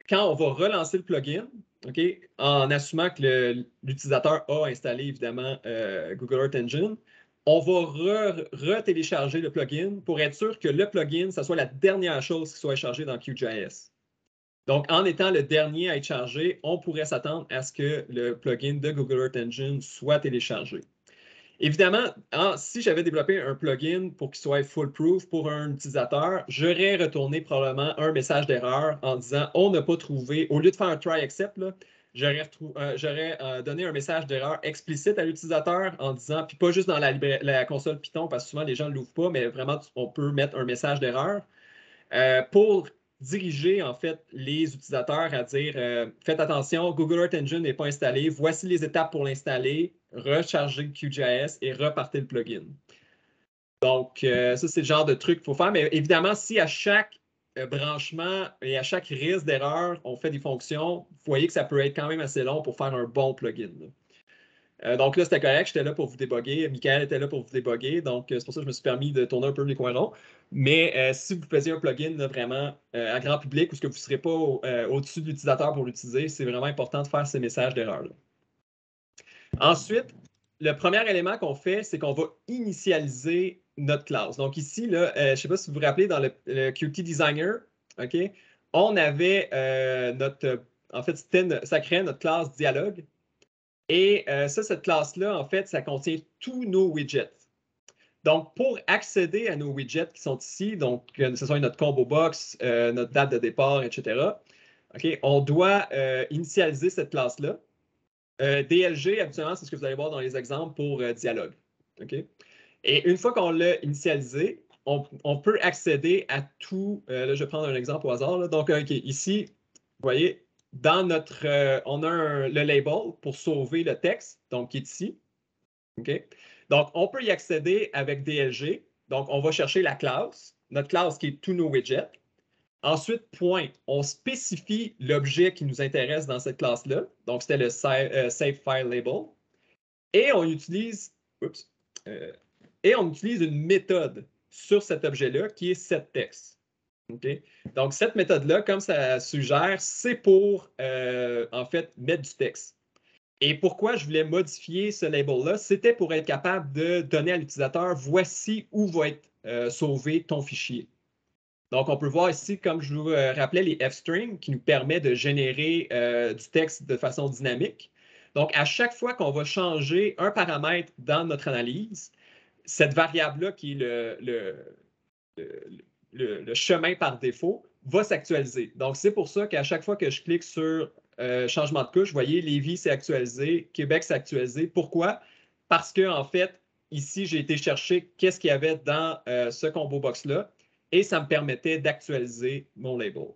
quand on va relancer le plugin, okay, en assumant que l'utilisateur a installé évidemment Google Earth Engine, on va retélécharger le plugin pour être sûr que le plugin, ça soit la dernière chose qui soit chargée dans QGIS. Donc, en étant le dernier à être chargé, on pourrait s'attendre à ce que le plugin de Google Earth Engine soit téléchargé. Évidemment, si j'avais développé un plugin pour qu'il soit foolproof pour un utilisateur, j'aurais retourné probablement un message d'erreur en disant « On n'a pas trouvé », au lieu de faire un try except, j'aurais donné un message d'erreur explicite à l'utilisateur en disant, puis pas juste dans la console Python, parce que souvent les gens ne l'ouvrent pas, mais vraiment, on peut mettre un message d'erreur pour diriger en fait les utilisateurs à dire faites attention, Google Earth Engine n'est pas installé, voici les étapes pour l'installer, recharger QGIS et repartir le plugin. Donc, ça, c'est le genre de truc qu'il faut faire. Mais évidemment, si à chaque branchement et à chaque risque d'erreur, on fait des fonctions, vous voyez que ça peut être quand même assez long pour faire un bon plugin. Donc là, c'était correct, j'étais là pour vous déboguer. Michael était là pour vous déboguer. Donc, c'est pour ça que je me suis permis de tourner un peu les coins ronds. Mais si vous faisiez un plugin là, vraiment à grand public ou que vous ne serez pas au-dessus de l'utilisateur pour l'utiliser, c'est vraiment important de faire ces messages d'erreur. Ensuite, le premier élément qu'on fait, c'est qu'on va initialiser notre classe. Donc ici, là, je ne sais pas si vous vous rappelez, dans le Qt Designer, okay, on avait en fait, ça créait notre classe dialogue. Et cette classe-là, en fait, ça contient tous nos widgets. Donc, pour accéder à nos widgets qui sont ici, donc que ce soit notre combo box, notre date de départ, etc., okay, on doit initialiser cette classe-là. DLG, habituellement, c'est ce que vous allez voir dans les exemples pour dialogue. Okay? Et une fois qu'on l'a initialisé, on peut accéder à tout. Là, je vais prendre un exemple au hasard. Là. Donc, okay, ici, vous voyez, dans notre, on a le label pour sauver le texte, donc qui est ici. Okay? Donc, on peut y accéder avec DLG. Donc, on va chercher la classe, notre classe qui est tous nos widgets. Ensuite, point, on spécifie l'objet qui nous intéresse dans cette classe-là. Donc, c'était le Save File Label. Et on utilise, une méthode sur cet objet-là qui est setText. Okay? Donc, cette méthode-là, comme ça suggère, c'est pour, en fait, mettre du texte. Et pourquoi je voulais modifier ce label-là? C'était pour être capable de donner à l'utilisateur, voici où va être sauvé ton fichier. Donc, on peut voir ici, comme je vous rappelais, les f-strings qui nous permettent de générer du texte de façon dynamique. Donc, à chaque fois qu'on va changer un paramètre dans notre analyse, cette variable-là qui est le chemin par défaut va s'actualiser. Donc, c'est pour ça qu'à chaque fois que je clique sur changement de couche, vous voyez, Lévis s'est actualisé, Québec s'est actualisé. Pourquoi? Parce que, en fait, ici, j'ai été chercher qu'est-ce qu'il y avait dans ce combo box-là et ça me permettait d'actualiser mon label.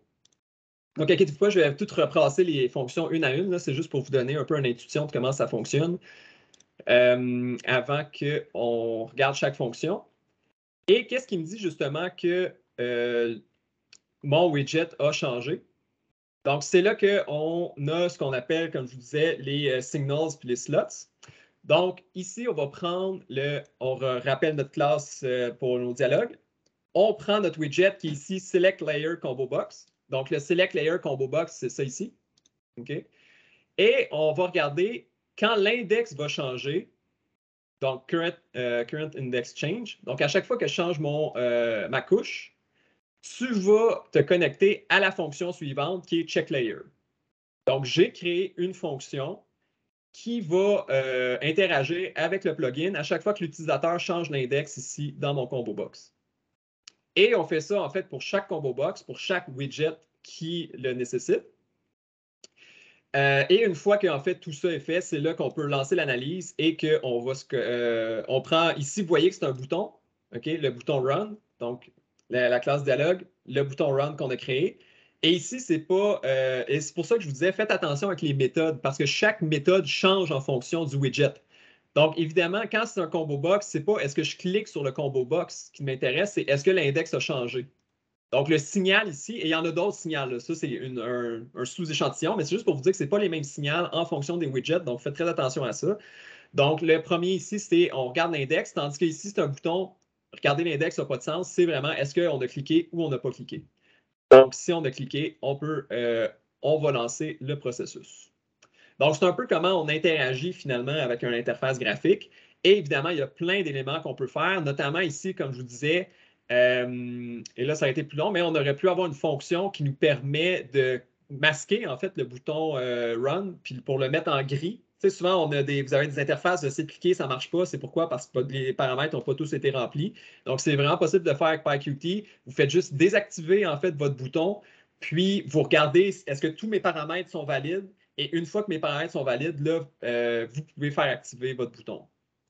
Donc, inquiétez-vous pas, je vais tout replacer les fonctions une à une. C'est juste pour vous donner un peu une intuition de comment ça fonctionne avant qu'on regarde chaque fonction. Et qu'est-ce qui me dit justement que mon widget a changé? Donc, c'est là qu'on a ce qu'on appelle, comme je vous disais, les signals puis les slots. Donc, ici, on va prendre on rappelle notre classe pour nos dialogues. On prend notre widget qui est ici Select Layer Combo Box. Donc, le Select Layer Combo Box, c'est ça ici. Okay? Et on va regarder quand l'index va changer. Donc, current index change. Donc, à chaque fois que je change ma couche, tu vas te connecter à la fonction suivante qui est checkLayer. Donc, j'ai créé une fonction qui va interagir avec le plugin à chaque fois que l'utilisateur change l'index ici dans mon combo box. Et on fait ça, en fait, pour chaque combo box, pour chaque widget qui le nécessite. Et une fois qu'en fait tout ça est fait, c'est là qu'on peut lancer l'analyse et qu'on va on prend ici, vous voyez que c'est un bouton, OK, le bouton Run, donc la classe dialogue, le bouton Run qu'on a créé. Et ici, c'est pas. Et c'est pour ça que je vous disais, faites attention avec les méthodes, parce que chaque méthode change en fonction du widget. Donc, évidemment, quand c'est un combo box, c'est pas est-ce que je clique sur le combo box qui m'intéresse, c'est est-ce que l'index a changé. Donc, le signal ici, et il y en a d'autres signaux, là. Ça, c'est un sous-échantillon, mais c'est juste pour vous dire que ce n'est pas les mêmes signaux en fonction des widgets, donc faites très attention à ça. Donc, le premier ici, c'est on regarde l'index, tandis qu'ici, c'est un bouton, regarder l'index n'a pas de sens, c'est vraiment est-ce qu'on a cliqué ou on n'a pas cliqué. Donc, si on a cliqué, on va lancer le processus. Donc, c'est un peu comment on interagit finalement avec une interface graphique. Et évidemment, il y a plein d'éléments qu'on peut faire, notamment ici, comme je vous disais, et là, ça a été plus long, mais on aurait pu avoir une fonction qui nous permet de masquer en fait le bouton Run, puis pour le mettre en gris. Tu sais, souvent, vous avez des interfaces de site cliquer, ça ne marche pas. C'est pourquoi? Parce que les paramètres n'ont pas tous été remplis. Donc, c'est vraiment possible de faire avec PyQt. Vous faites juste désactiver en fait votre bouton, puis vous regardez est-ce que tous mes paramètres sont valides. Et une fois que mes paramètres sont valides, là, vous pouvez faire activer votre bouton.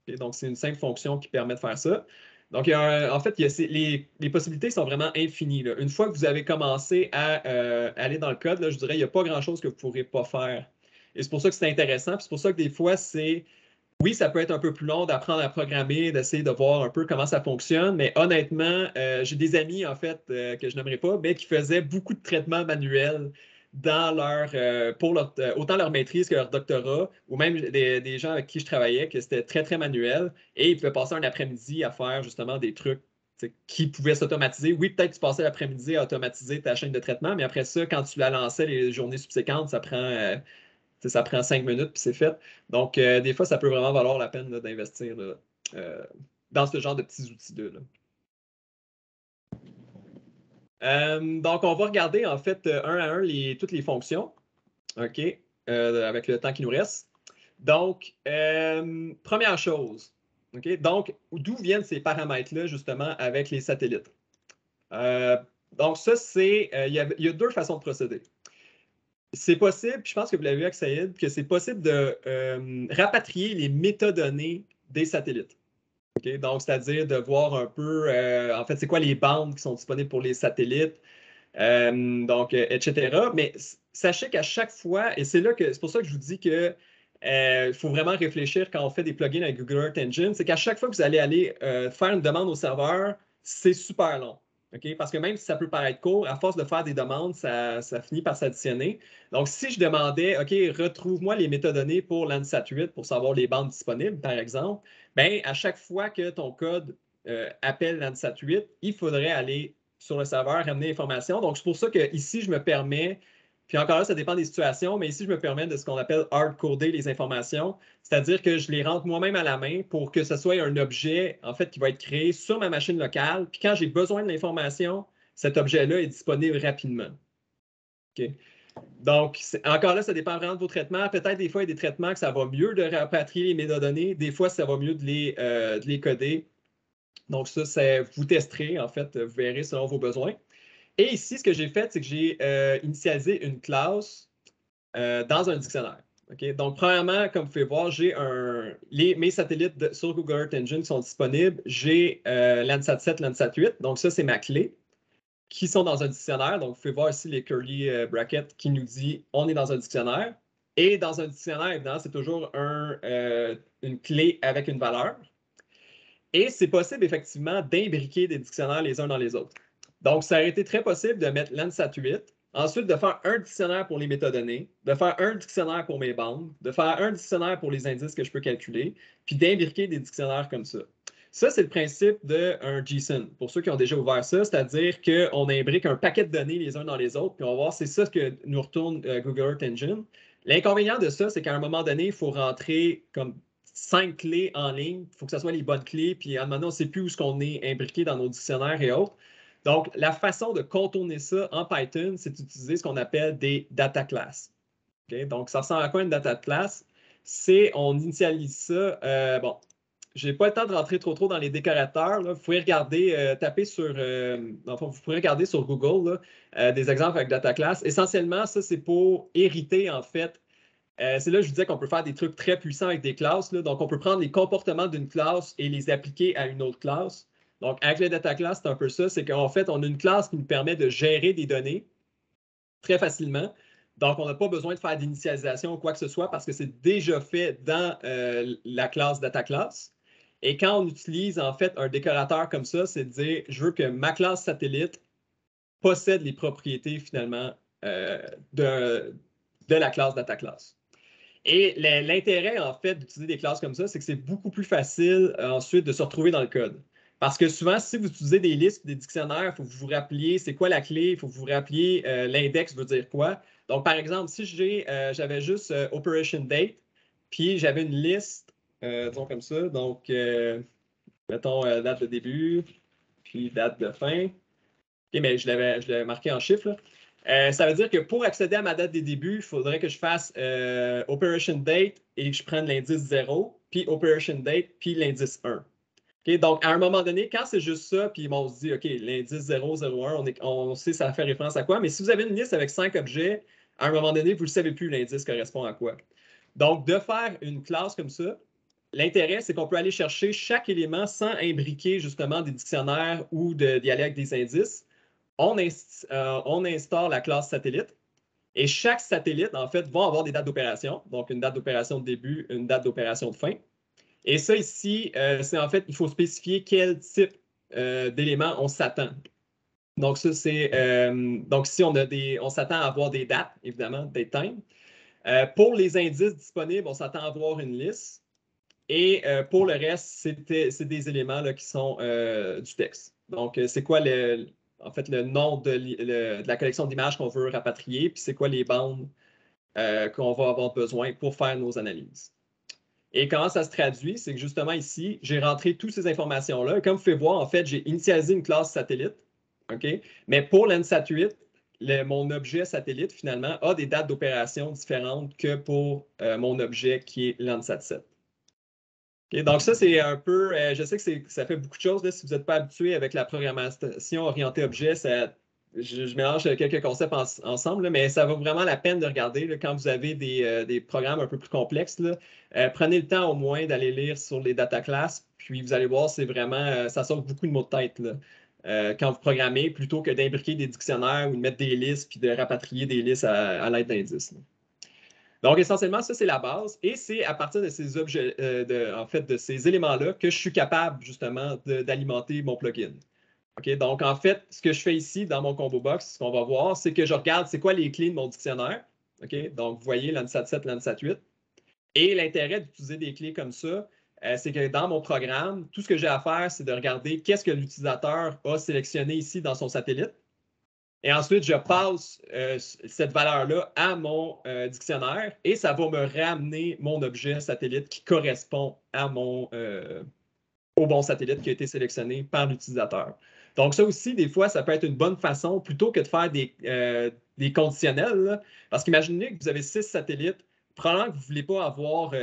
Okay? Donc, c'est une simple fonction qui permet de faire ça. Donc, en fait, les possibilités sont vraiment infinies, là. Une fois que vous avez commencé à aller dans le code, là, je dirais qu'il n'y a pas grand-chose que vous ne pourrez pas faire. Et c'est pour ça que c'est intéressant. C'est pour ça que des fois, oui, ça peut être un peu plus long d'apprendre à programmer, d'essayer de voir un peu comment ça fonctionne, mais honnêtement, j'ai des amis, en fait, que je n'aimerais pas, mais qui faisaient beaucoup de traitements manuels dans autant leur maîtrise que leur doctorat, ou même des gens avec qui je travaillais, que c'était très, très manuel, et ils pouvaient passer un après-midi à faire justement des trucs qui pouvaient s'automatiser. Oui, peut-être que tu passais l'après-midi à automatiser ta chaîne de traitement, mais après ça, quand tu la lançais les journées subséquentes, ça prend 5 minutes, puis c'est fait. Donc, des fois, ça peut vraiment valoir la peine d'investir dans ce genre de petits outils-là. Donc, on va regarder en fait un à un toutes les fonctions, OK, avec le temps qui nous reste. Donc, première chose, OK, donc, d'où viennent ces paramètres-là, justement, avec les satellites? Donc, ça, il y a deux façons de procéder. C'est possible, puis je pense que vous l'avez vu avec Saïd, que c'est possible de rapatrier les métadonnées des satellites. Okay? Donc, c'est-à-dire de voir un peu, en fait, c'est quoi les bandes qui sont disponibles pour les satellites, etc. Mais sachez qu'à chaque fois, et c'est pour ça que je vous dis que il faut vraiment réfléchir quand on fait des plugins avec Google Earth Engine, c'est qu'à chaque fois que vous allez aller faire une demande au serveur, c'est super long. Okay? Parce que même si ça peut paraître court, à force de faire des demandes, ça finit par s'additionner. Donc, si je demandais, OK, retrouve-moi les métadonnées pour Landsat 8 pour savoir les bandes disponibles, par exemple, bien, à chaque fois que ton code appelle Landsat 8, il faudrait aller sur le serveur, ramener l'information. Donc, c'est pour ça qu'ici, je me permets, puis encore là, ça dépend des situations, mais ici, je me permets de ce qu'on appelle hard-coder les informations, c'est-à-dire que je les rentre moi-même à la main pour que ce soit un objet, en fait, qui va être créé sur ma machine locale. Puis quand j'ai besoin de l'information, cet objet-là est disponible rapidement. OK? Donc, encore là, ça dépend vraiment de vos traitements. Peut-être des fois, il y a des traitements que ça va mieux de rapatrier les métadonnées. Des fois, ça va mieux de les coder. Donc, ça, vous testerez, en fait, vous verrez selon vos besoins. Et ici, ce que j'ai fait, c'est que j'ai initialisé une classe dans un dictionnaire. Okay? Donc, premièrement, comme vous pouvez voir, j'ai mes satellites sur Google Earth Engine qui sont disponibles. J'ai Landsat 7, Landsat 8. Donc, ça, c'est ma clé qui sont dans un dictionnaire. Donc, vous pouvez voir ici les curly brackets qui nous dit on est dans un dictionnaire. Et dans un dictionnaire, évidemment, c'est toujours une clé avec une valeur. Et c'est possible, effectivement, d'imbriquer des dictionnaires les uns dans les autres. Donc, ça aurait été très possible de mettre Landsat 8, ensuite de faire un dictionnaire pour les métadonnées, de faire un dictionnaire pour mes bandes, de faire un dictionnaire pour les indices que je peux calculer, puis d'imbriquer des dictionnaires comme ça. Ça, c'est le principe d'un JSON. Pour ceux qui ont déjà ouvert ça, c'est-à-dire qu'on imbrique un paquet de données les uns dans les autres, puis on va voir, c'est ça que nous retourne Google Earth Engine. L'inconvénient de ça, c'est qu'à un moment donné, il faut rentrer comme 5 clés en ligne. Il faut que ce soit les bonnes clés, puis à un moment donné, on ne sait plus où est-ce qu'on est imbriqué dans nos dictionnaires et autres. Donc, la façon de contourner ça en Python, c'est d'utiliser ce qu'on appelle des data classes. Okay? Donc, ça ressemble à quoi une data class? On initialise ça. Bon, je n'ai pas le temps de rentrer trop dans les décorateurs. Là. Vous pouvez regarder, vous pourrez regarder sur Google là, des exemples avec data class. Essentiellement, ça, c'est pour hériter, en fait, c'est là que je vous disais qu'on peut faire des trucs très puissants avec des classes. Là. Donc, on peut prendre les comportements d'une classe et les appliquer à une autre classe. Donc, avec les data class, c'est un peu ça. C'est qu'en fait, on a une classe qui nous permet de gérer des données très facilement. Donc, on n'a pas besoin de faire d'initialisation ou quoi que ce soit parce que c'est déjà fait dans la classe data class. Et quand on utilise en fait un décorateur comme ça, c'est de dire je veux que ma classe satellite possède les propriétés finalement de la classe data class. Et l'intérêt en fait d'utiliser des classes comme ça, c'est que c'est beaucoup plus facile ensuite de se retrouver dans le code. Parce que souvent, si vous utilisez des listes, des dictionnaires, il faut que vous vous rappeliez c'est quoi la clé, il faut que vous vous rappeliez l'index veut dire quoi. Donc, par exemple, si j'avais juste Operation Date, puis j'avais une liste, disons comme ça, donc mettons date de début, puis date de fin. OK, mais je l'avais marqué en chiffres. Ça veut dire que pour accéder à ma date des débuts, il faudrait que je fasse Operation Date et que je prenne l'indice 0, puis Operation Date, puis l'indice 1. Okay, donc, à un moment donné, quand c'est juste ça, puis on se dit, OK, l'indice 0, 0, 1, on sait ça fait référence à quoi, mais si vous avez une liste avec 5 objets, à un moment donné, vous ne savez plus l'indice correspond à quoi. Donc, de faire une classe comme ça, l'intérêt, c'est qu'on peut aller chercher chaque élément sans imbriquer justement des dictionnaires ou d'y aller avec des indices. On instaure la classe satellite et chaque satellite, en fait, va avoir des dates d'opération. Donc, une date d'opération de début, une date d'opération de fin. Et ça ici, c'est en fait, il faut spécifier quel type d'éléments on s'attend. Donc, ça, c'est. Donc, si on s'attend à avoir des dates, évidemment, date time. Pour les indices disponibles, on s'attend à avoir une liste. Et pour le reste, c'est des éléments là, qui sont du texte. Donc, c'est quoi en fait le nom de la collection d'images qu'on veut rapatrier, puis c'est quoi les bandes qu'on va avoir besoin pour faire nos analyses. Et comment ça se traduit? C'est que justement ici, j'ai rentré toutes ces informations-là. Comme vous pouvez voir, en fait, j'ai initialisé une classe satellite. OK? Mais pour l'ANSAT8, mon objet satellite, finalement, a des dates d'opération différentes que pour mon objet qui est l'ANSAT7. Okay? Donc, ça, c'est un peu. Je sais que ça fait beaucoup de choses. Là, si vous n'êtes pas habitué avec la programmation orientée objet, je mélange quelques concepts ensemble, là, mais ça vaut vraiment la peine de regarder là, quand vous avez des programmes un peu plus complexes. Là, prenez le temps au moins d'aller lire sur les data classes, puis vous allez voir, c'est vraiment, ça sauve beaucoup de mots de tête là, quand vous programmez, plutôt que d'imbriquer des dictionnaires ou de mettre des listes, puis de rapatrier des listes à l'aide d'indices. Donc, essentiellement, ça, c'est la base. Et c'est à partir de ces objets, en fait, de ces éléments-là que je suis capable, justement, d'alimenter mon plugin. Okay, donc, en fait, ce que je fais ici dans mon combo box, ce qu'on va voir, c'est que je regarde c'est quoi les clés de mon dictionnaire. Okay? Donc, vous voyez l'ANSAT7, l'ANSAT8. Et l'intérêt d'utiliser des clés comme ça, c'est que dans mon programme, tout ce que j'ai à faire, c'est de regarder qu'est-ce que l'utilisateur a sélectionné ici dans son satellite. Et ensuite, je passe cette valeur-là à mon dictionnaire et ça va me ramener mon objet satellite qui correspond à au bon satellite qui a été sélectionné par l'utilisateur. Donc, ça aussi, des fois, ça peut être une bonne façon, plutôt que de faire des conditionnels, là, parce qu'imaginez que vous avez 6 satellites, probablement que vous ne voulez pas avoir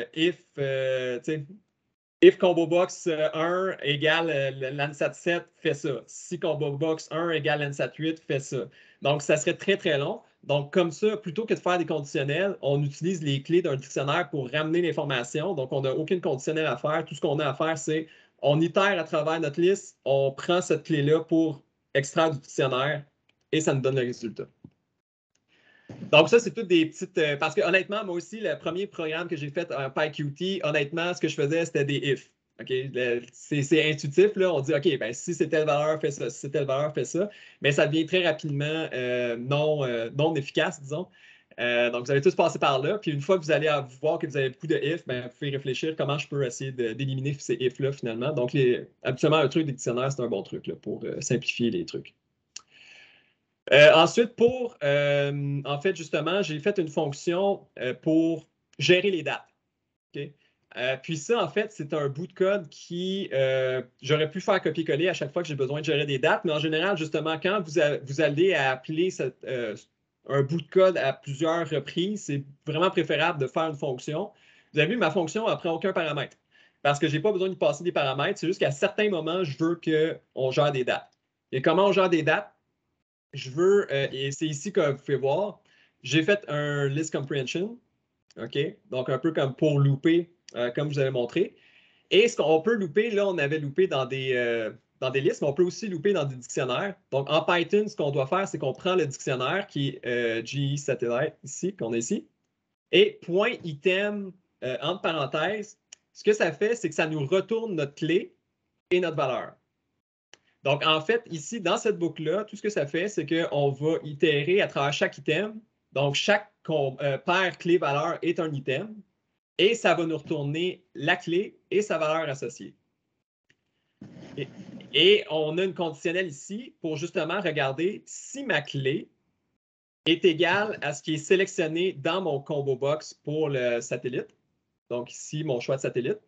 if combo box 1 égale l'ANSAT 7, fait ça. Si combo box 1 égale l'ANSAT 8, fait ça. Donc, ça serait très, très long. Donc, comme ça, plutôt que de faire des conditionnels, on utilise les clés d'un dictionnaire pour ramener l'information. Donc, on n'a aucune conditionnel à faire. Tout ce qu'on a à faire, c'est on itère à travers notre liste, on prend cette clé-là pour extraire du dictionnaire et ça nous donne le résultat. Donc, ça, c'est toutes des petites. Parce que honnêtement, moi aussi, le premier programme que j'ai fait en PyQt, honnêtement, ce que je faisais, c'était des if. Okay? C'est intuitif, là. On dit, OK, ben, si c'est telle valeur, fais ça. Si c'est telle valeur, fais ça. Mais ça devient très rapidement non efficace, disons. Donc, vous allez tous passer par là. Puis, une fois que vous allez voir que vous avez beaucoup de if, ben, vous pouvez réfléchir comment je peux essayer d'éliminer ces if-là, finalement. Donc, habituellement, un truc des dictionnaires, c'est un bon truc là, pour simplifier les trucs. Ensuite, en fait, justement, j'ai fait une fonction pour gérer les dates. Okay? Puis ça, en fait, c'est un bout de code qui, j'aurais pu faire copier-coller à chaque fois que j'ai besoin de gérer des dates, mais en général, justement, quand vous allez appeler un bout de code à plusieurs reprises, c'est vraiment préférable de faire une fonction. Vous avez vu, ma fonction ne prend aucun paramètre parce que je n'ai pas besoin de passer des paramètres. C'est juste qu'à certains moments, je veux qu'on gère des dates. Et comment on gère des dates? Je veux, et c'est ici que vous pouvez voir, j'ai fait un list comprehension. OK? Donc, un peu comme pour looper, comme je vous avais montré. Et ce qu'on peut looper, là, on avait loopé dans des listes, mais on peut aussi looper dans des dictionnaires. Donc, en Python, ce qu'on doit faire, c'est qu'on prend le dictionnaire qui est GE Satellite, ici, qu'on a ici, et point item, entre parenthèses, ce que ça fait, c'est que ça nous retourne notre clé et notre valeur. Donc, en fait, ici, dans cette boucle-là, tout ce que ça fait, c'est qu'on va itérer à travers chaque item. Donc, chaque paire clé-valeur est un item et ça va nous retourner la clé et sa valeur associée. Et on a une conditionnelle ici pour justement regarder si ma clé est égale à ce qui est sélectionné dans mon combo box pour le satellite. Donc, ici, mon choix de satellite.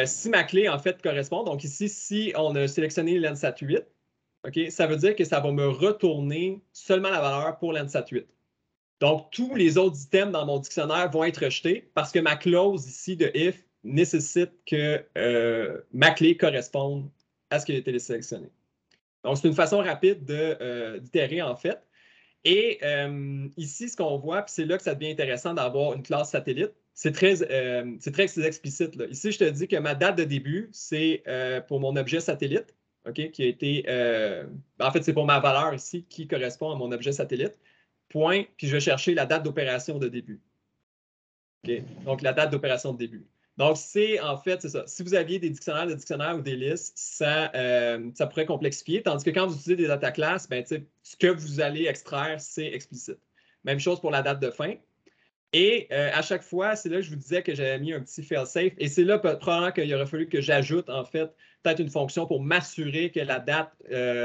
Si ma clé, en fait, correspond, donc ici, si on a sélectionné l'Ensat 8, okay, ça veut dire que ça va me retourner seulement la valeur pour l'Ensat 8. Donc, tous les autres items dans mon dictionnaire vont être rejetés parce que ma clause ici de if nécessite que ma clé corresponde à ce qui a été sélectionné. Donc, c'est une façon rapide d'itérer, en fait. Et ici, ce qu'on voit, puis c'est là que ça devient intéressant d'avoir une classe satellite, c'est très explicite, là. Ici, je te dis que ma date de début, c'est pour mon objet satellite, okay, qui a été... en fait, c'est pour ma valeur ici qui correspond à mon objet satellite. Point, puis je vais chercher la date d'opération de début. Okay. Donc, la date d'opération de début. Donc, c'est en fait, c'est ça. Si vous aviez des dictionnaires ou des listes, ça pourrait complexifier. Tandis que quand vous utilisez des data classes, ben, ce que vous allez extraire, c'est explicite. Même chose pour la date de fin. Et à chaque fois, c'est là que je vous disais que j'avais mis un petit fail-safe. Et c'est là probablement qu'il aurait fallu que j'ajoute, en fait, peut-être une fonction pour m'assurer que la date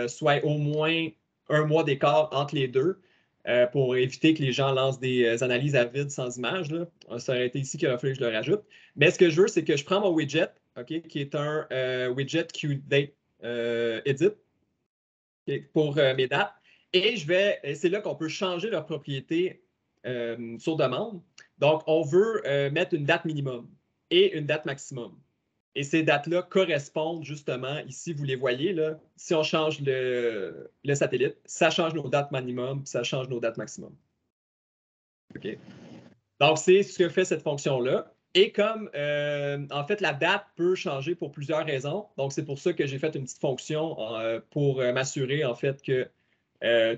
soit au moins un mois d'écart entre les deux. Pour éviter que les gens lancent des analyses à vide sans image. Là. Ça aurait été ici qu'il aurait fallu que je le rajoute. Mais ce que je veux, c'est que je prends mon widget, okay, qui est un widget QDate Edit okay, pour mes dates. Et c'est là qu'on peut changer leur propriété sur demande. Donc, on veut mettre une date minimum et une date maximum. Et ces dates-là correspondent justement, ici, vous les voyez, là, si on change le satellite, ça change nos dates minimum, ça change nos dates maximum. OK. Donc, c'est ce que fait cette fonction-là. Et comme, en fait, la date peut changer pour plusieurs raisons. Donc, c'est pour ça que j'ai fait une petite fonction pour m'assurer, en fait, que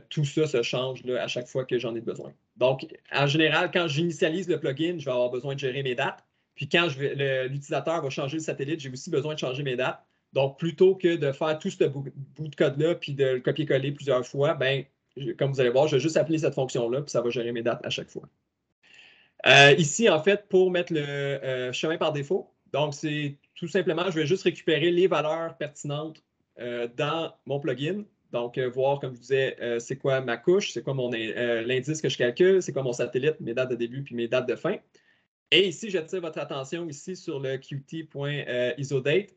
tout ça se change là, à chaque fois que j'en ai besoin. Donc, en général, quand j'initialise le plugin, je vais avoir besoin de gérer mes dates. Puis quand l'utilisateur va changer le satellite, j'ai aussi besoin de changer mes dates. Donc, plutôt que de faire tout ce bout de code-là puis de le copier-coller plusieurs fois, ben, comme vous allez voir, je vais juste appeler cette fonction-là puis ça va gérer mes dates à chaque fois. Ici, en fait, pour mettre le chemin par défaut, donc c'est tout simplement, je vais juste récupérer les valeurs pertinentes dans mon plugin. Donc, voir, comme je vous disais, c'est quoi ma couche, c'est quoi l'indice que je calcule, c'est quoi mon satellite, mes dates de début puis mes dates de fin. Et ici, j'attire votre attention ici sur le qt.isodate.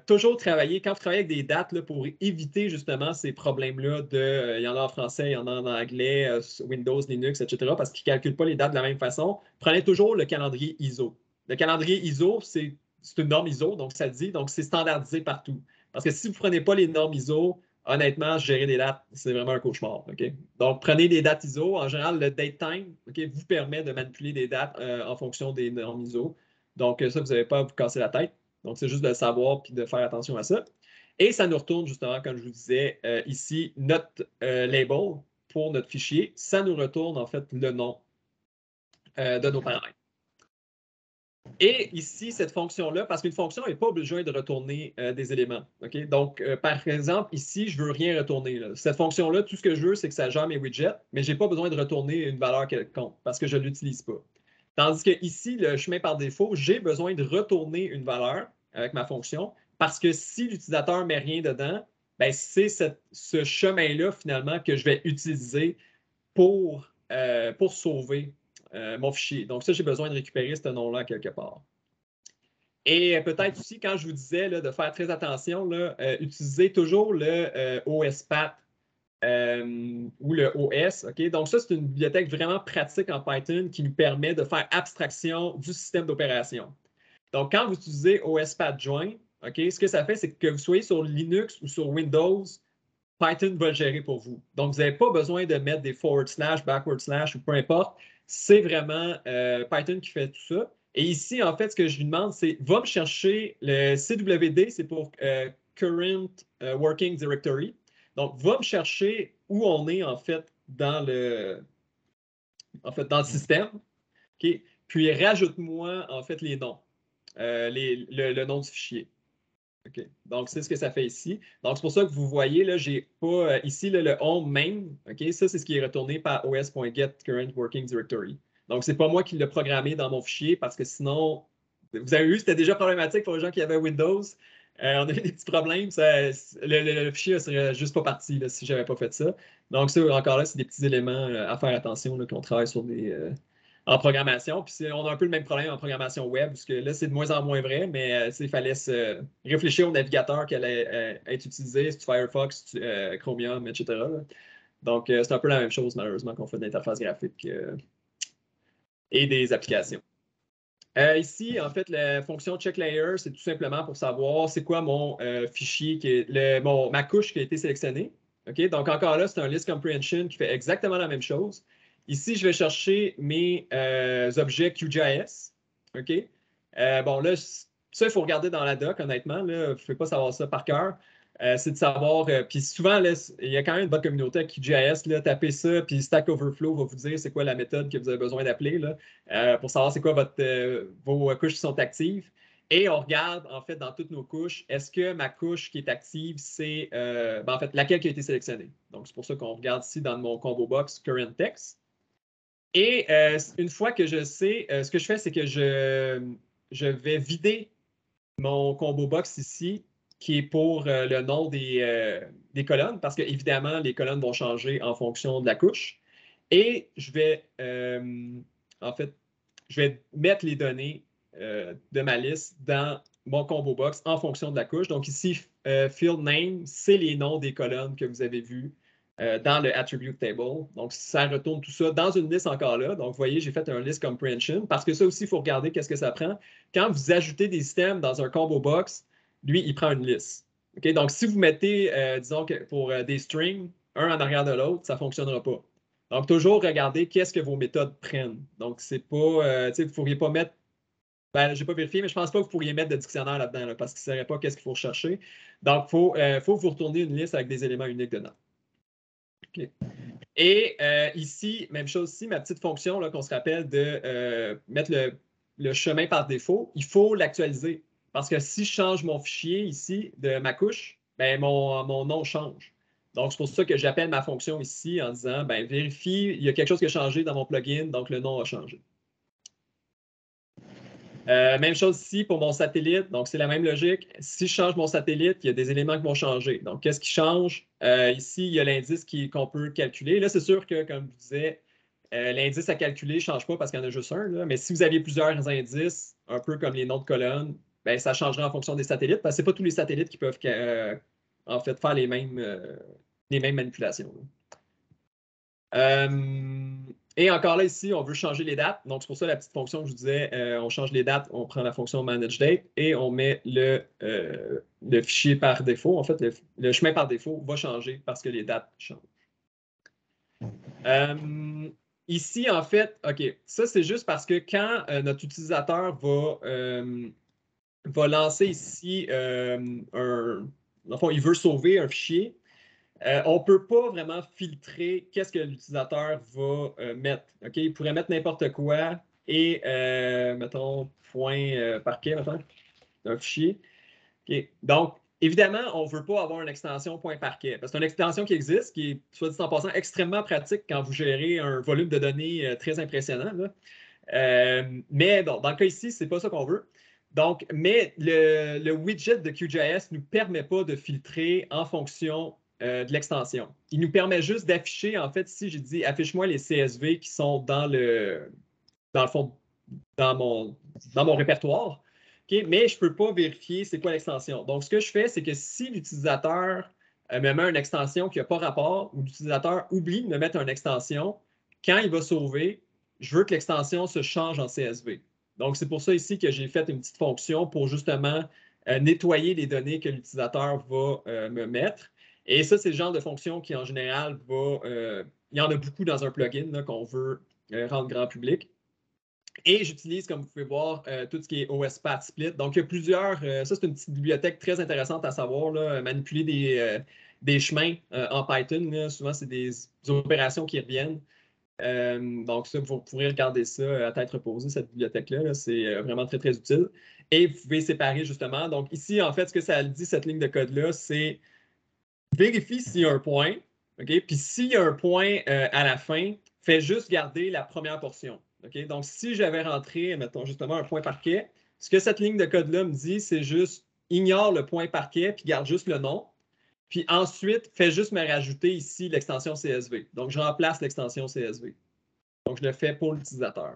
Toujours travailler, quand vous travaillez avec des dates là, pour éviter justement ces problèmes-là il y en a en français, il y en a en anglais, Windows, Linux, etc., parce qu'ils ne calculent pas les dates de la même façon, prenez toujours le calendrier ISO. Le calendrier ISO, c'est une norme ISO, donc ça dit, donc c'est standardisé partout. Parce que si vous ne prenez pas les normes ISO, honnêtement, gérer des dates, c'est vraiment un cauchemar. Okay? Donc, prenez des dates ISO. En général, le datetime vous permet de manipuler des dates en fonction des normes ISO. Donc, ça, vous n'avez pas à vous casser la tête. Donc, c'est juste de le savoir et de faire attention à ça. Et ça nous retourne justement, comme je vous disais, ici, notre label pour notre fichier. Ça nous retourne en fait le nom de nos paramètres. Et ici, cette fonction-là, parce qu'une fonction n'est pas obligée de retourner des éléments. Okay? Donc, par exemple, ici, je ne veux rien retourner. Là. Cette fonction-là, tout ce que je veux, c'est que ça gère mes widgets, mais je n'ai pas besoin de retourner une valeur quelconque parce que je ne l'utilise pas. Tandis que ici, le chemin par défaut, j'ai besoin de retourner une valeur avec ma fonction parce que si l'utilisateur ne met rien dedans, ben, c'est ce chemin-là, finalement, que je vais utiliser pour sauver mon fichier. Donc, ça, j'ai besoin de récupérer ce nom-là quelque part. Et peut-être aussi, quand je vous disais là, de faire très attention, là, utilisez toujours le OSPath ou le OS. Okay? Donc, ça, c'est une bibliothèque vraiment pratique en Python qui nous permet de faire abstraction du système d'opération. Donc, quand vous utilisez OSPath join, okay, ce que ça fait, c'est que vous soyez sur Linux ou sur Windows, Python va le gérer pour vous. Donc, vous n'avez pas besoin de mettre des forward slash, backward slash ou peu importe. c'est vraiment Python qui fait tout ça. Et ici, en fait, ce que je lui demande, c'est va me chercher le CWD, c'est pour Current Working Directory. Donc, va me chercher où on est, en fait, dans le système. Okay? Puis, rajoute-moi, en fait, les noms, le nom du fichier. Okay. Donc, c'est ce que ça fait ici. Donc, c'est pour ça que vous voyez, là, j'ai pas ici là, le home main. Okay? Ça, c'est ce qui est retourné par os.getCurrentWorkingDirectory. Donc, c'est pas moi qui l'ai programmé dans mon fichier parce que sinon, vous avez vu, c'était déjà problématique pour les gens qui avaient Windows. On a eu des petits problèmes. Le fichier ne serait juste pas parti là, si je n'avais pas fait ça. Donc, ça, encore là, c'est des petits éléments à faire attention qu'on travaille sur en programmation. Puis on a un peu le même problème en programmation web, parce que là, c'est de moins en moins vrai, mais il fallait se réfléchir au navigateur qui allait être utilisé, si Firefox, Chromium, etc. Là. Donc, c'est un peu la même chose, malheureusement, qu'on fait de l'interface graphique et des applications. Ici, en fait, la fonction checkLayer, c'est tout simplement pour savoir c'est quoi mon fichier, ma couche qui a été sélectionnée. Okay? Donc, encore là, c'est un list comprehension qui fait exactement la même chose. Ici, je vais chercher mes objets QGIS. Okay? Bon, là, ça, il faut regarder dans la doc, honnêtement. Là, vous ne pouvez pas savoir ça par cœur. C'est de savoir, puis souvent, là, il y a quand même une bonne communauté avec QGIS. Là, tapez ça, puis Stack Overflow va vous dire c'est quoi la méthode que vous avez besoin d'appeler pour savoir c'est quoi vos couches qui sont actives. Et on regarde, en fait, dans toutes nos couches, est-ce que ma couche qui est active, c'est en fait laquelle qui a été sélectionnée. Donc, c'est pour ça qu'on regarde ici dans mon combo box Current Text. Et une fois que je sais, ce que je fais, c'est que je vais vider mon combo box ici, qui est pour le nom des colonnes, parce que évidemment, les colonnes vont changer en fonction de la couche. Et je vais, en fait, je vais mettre les données de ma liste dans mon combo box en fonction de la couche. Donc ici, field name, c'est les noms des colonnes que vous avez vues dans le attribute table. Donc, ça retourne tout ça dans une liste encore là. Donc, vous voyez, j'ai fait un list comprehension parce que ça aussi, il faut regarder qu'est-ce que ça prend. Quand vous ajoutez des systèmes dans un combo box, lui, il prend une liste. Okay? Donc, si vous mettez, disons que pour des strings, un en arrière de l'autre, ça ne fonctionnera pas. Donc, toujours regarder qu'est-ce que vos méthodes prennent. Donc, c'est pas, vous ne pourriez pas mettre, je n'ai pas vérifié, mais je ne pense pas que vous pourriez mettre de dictionnaire là-dedans là, parce qu'il ne saurait pas qu'est-ce qu'il faut rechercher. Donc, il faut que vous retourniez une liste avec des éléments uniques dedans. Okay. Et ici, même chose ici, ma petite fonction qu'on se rappelle de mettre le chemin par défaut, il faut l'actualiser. Parce que si je change mon fichier ici de ma couche, ben, mon nom change. Donc, c'est pour ça que j'appelle ma fonction ici en disant, ben, vérifie, il y a quelque chose qui a changé dans mon plugin, donc le nom a changé. Même chose ici pour mon satellite. Donc, c'est la même logique. Si je change mon satellite, il y a des éléments qui vont changer. Donc, qu'est-ce qui change? Ici, il y a l'indice qu'on peut calculer. Là, c'est sûr que, comme je vous disais, l'indice à calculer ne change pas parce qu'il y en a juste un. Là. Mais si vous aviez plusieurs indices, un peu comme les noms de colonnes, ben, ça changerait en fonction des satellites parce que ce n'est pas tous les satellites qui peuvent en fait faire les mêmes manipulations. Et encore là, ici, on veut changer les dates. Donc, c'est pour ça la petite fonction que je vous disais, on change les dates, on prend la fonction manage_date et on met le fichier par défaut. En fait, le chemin par défaut va changer parce que les dates changent. Ici, en fait, OK, ça, c'est juste parce que quand notre utilisateur va lancer ici il veut sauver un fichier, on ne peut pas vraiment filtrer qu'est-ce que l'utilisateur va mettre. Okay? Il pourrait mettre n'importe quoi et, mettons, point parquet, mettons, un fichier. Okay. Donc, évidemment, on ne veut pas avoir une extension point parquet. Parce que c'est une extension qui existe, qui est, soit dit en passant, extrêmement pratique quand vous gérez un volume de données très impressionnant. Là. Mais bon, dans le cas ici, ce n'est pas ça qu'on veut. Donc, mais le widget de QGIS ne nous permet pas de filtrer en fonction de l'extension. Il nous permet juste d'afficher, en fait, ici, j'ai dit, affiche-moi les CSV qui sont dans le fond, dans mon répertoire. Okay? Mais je ne peux pas vérifier c'est quoi l'extension. Donc, ce que je fais, c'est que si l'utilisateur me met une extension qui n'a pas rapport ou l'utilisateur oublie de me mettre une extension, quand il va sauver, je veux que l'extension se change en CSV. Donc, c'est pour ça ici que j'ai fait une petite fonction pour justement nettoyer les données que l'utilisateur va me mettre. Et ça, c'est le genre de fonction qui, en général, il y en a beaucoup dans un plugin qu'on veut rendre grand public. Et j'utilise, comme vous pouvez voir, tout ce qui est OSPath Split. Donc, il y a plusieurs. Ça, c'est une petite bibliothèque très intéressante à savoir, là, manipuler des chemins en Python. Là. Souvent, c'est des opérations qui reviennent. Donc, ça, vous pourrez regarder ça à tête reposée, cette bibliothèque-là. Là. C'est vraiment très, très utile. Et vous pouvez séparer justement. Donc, ici, en fait, ce que ça dit, cette ligne de code-là, c'est vérifie s'il y a un point. OK? Puis s'il y a un point à la fin, fais juste garder la première portion. OK? Donc, si j'avais rentré, mettons, justement, un point parquet, ce que cette ligne de code-là me dit, c'est juste ignore le point parquet puis garde juste le nom. Puis ensuite, fais juste me rajouter ici l'extension CSV. Donc, je remplace l'extension CSV. Donc, je le fais pour l'utilisateur.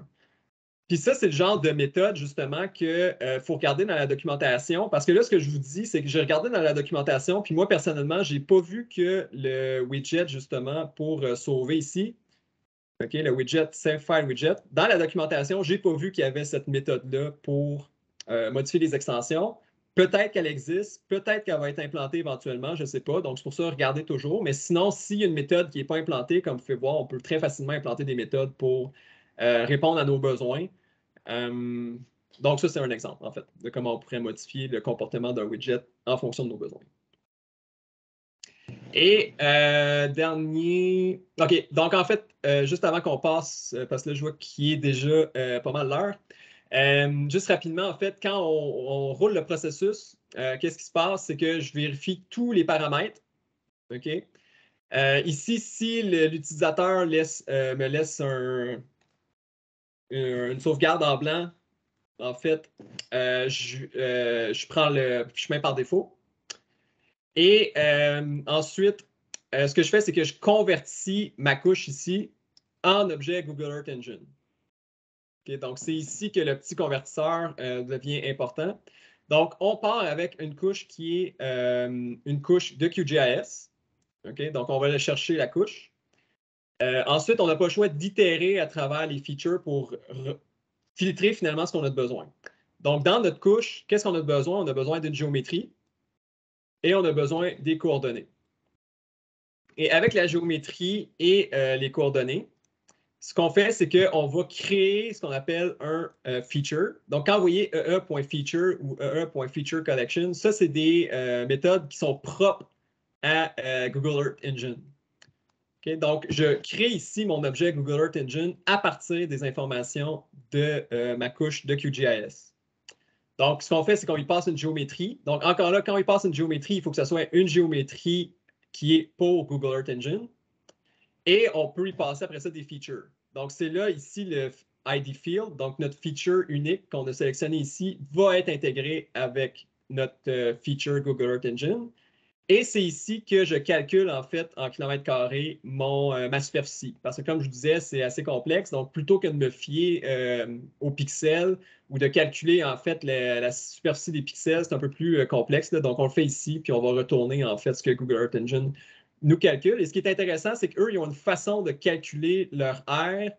Puis ça, c'est le genre de méthode, justement, qu'il faut regarder dans la documentation. Parce que là, ce que je vous dis, c'est que j'ai regardé dans la documentation, puis moi, personnellement, je n'ai pas vu que le widget, justement, pour sauver ici, OK, le widget Save File Widget, dans la documentation, je n'ai pas vu qu'il y avait cette méthode-là pour modifier les extensions. Peut-être qu'elle existe, peut-être qu'elle va être implantée éventuellement, je ne sais pas. Donc, c'est pour ça, regardez toujours. Mais sinon, s'il y a une méthode qui n'est pas implantée, comme vous pouvez voir, on peut très facilement implanter des méthodes pour répondre à nos besoins. Donc, ça, c'est un exemple, en fait, de comment on pourrait modifier le comportement d'un widget en fonction de nos besoins. Et dernier... OK, donc en fait, juste avant qu'on passe, parce que là, je vois qu'il est déjà pas mal l'heure, juste rapidement, en fait, quand on roule le processus, qu'est-ce qui se passe? C'est que je vérifie tous les paramètres. OK? Ici, si l'utilisateur me laisse une sauvegarde en blanc, en fait, je prends le chemin par défaut. Et ensuite, ce que je fais, c'est que je convertis ma couche ici en objet Google Earth Engine. Okay, donc, c'est ici que le petit convertisseur devient important. Donc, on part avec une couche qui est une couche de QGIS. Okay, donc, on va aller chercher la couche. Ensuite, on n'a pas le choix d'itérer à travers les features pour filtrer finalement ce qu'on a besoin. Donc, dans notre couche, qu'est-ce qu'on a besoin? On a besoin d'une géométrie et on a besoin des coordonnées. Et avec la géométrie et les coordonnées, ce qu'on fait, c'est qu'on va créer ce qu'on appelle un feature. Donc, quand vous voyez ee.feature ou ee.featureCollection, ça, c'est des méthodes qui sont propres à Google Earth Engine. Okay? Donc, je crée ici mon objet Google Earth Engine à partir des informations de ma couche de QGIS. Donc, ce qu'on fait, c'est qu'on lui passe une géométrie. Donc, encore là, quand on lui passe une géométrie, il faut que ce soit une géométrie qui est pour Google Earth Engine. Et on peut y passer après ça des features. Donc, c'est là, ici, le ID field. Donc, notre feature unique qu'on a sélectionné ici va être intégré avec notre feature Google Earth Engine. Et c'est ici que je calcule, en fait, en kilomètres carrés, ma superficie. Parce que, comme je vous disais, c'est assez complexe. Donc, plutôt que de me fier aux pixels ou de calculer, en fait, la superficie des pixels, c'est un peu plus complexe. Là. Donc, on le fait ici, puis on va retourner, en fait, ce que Google Earth Engine nous calcule. Et ce qui est intéressant, c'est qu'eux, ils ont une façon de calculer leur aire.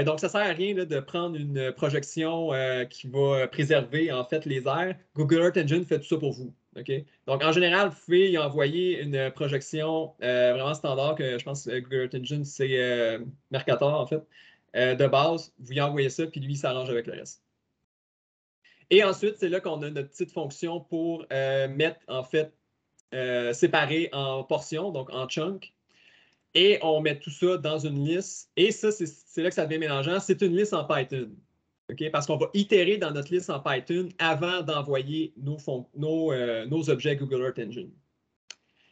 Donc, ça ne sert à rien là, de prendre une projection qui va préserver, en fait, les aires. Google Earth Engine fait tout ça pour vous. Okay? Donc, en général, vous pouvez y envoyer une projection vraiment standard, que je pense que Google Earth Engine, c'est Mercator, en fait, de base. Vous y envoyez ça, puis lui, il s'arrange avec le reste. Et ensuite, c'est là qu'on a notre petite fonction pour mettre, en fait, séparé en portions, donc en chunks. Et on met tout ça dans une liste. Et ça, c'est là que ça devient mélangeant. C'est une liste en Python. Okay? Parce qu'on va itérer dans notre liste en Python avant d'envoyer nos objets Google Earth Engine.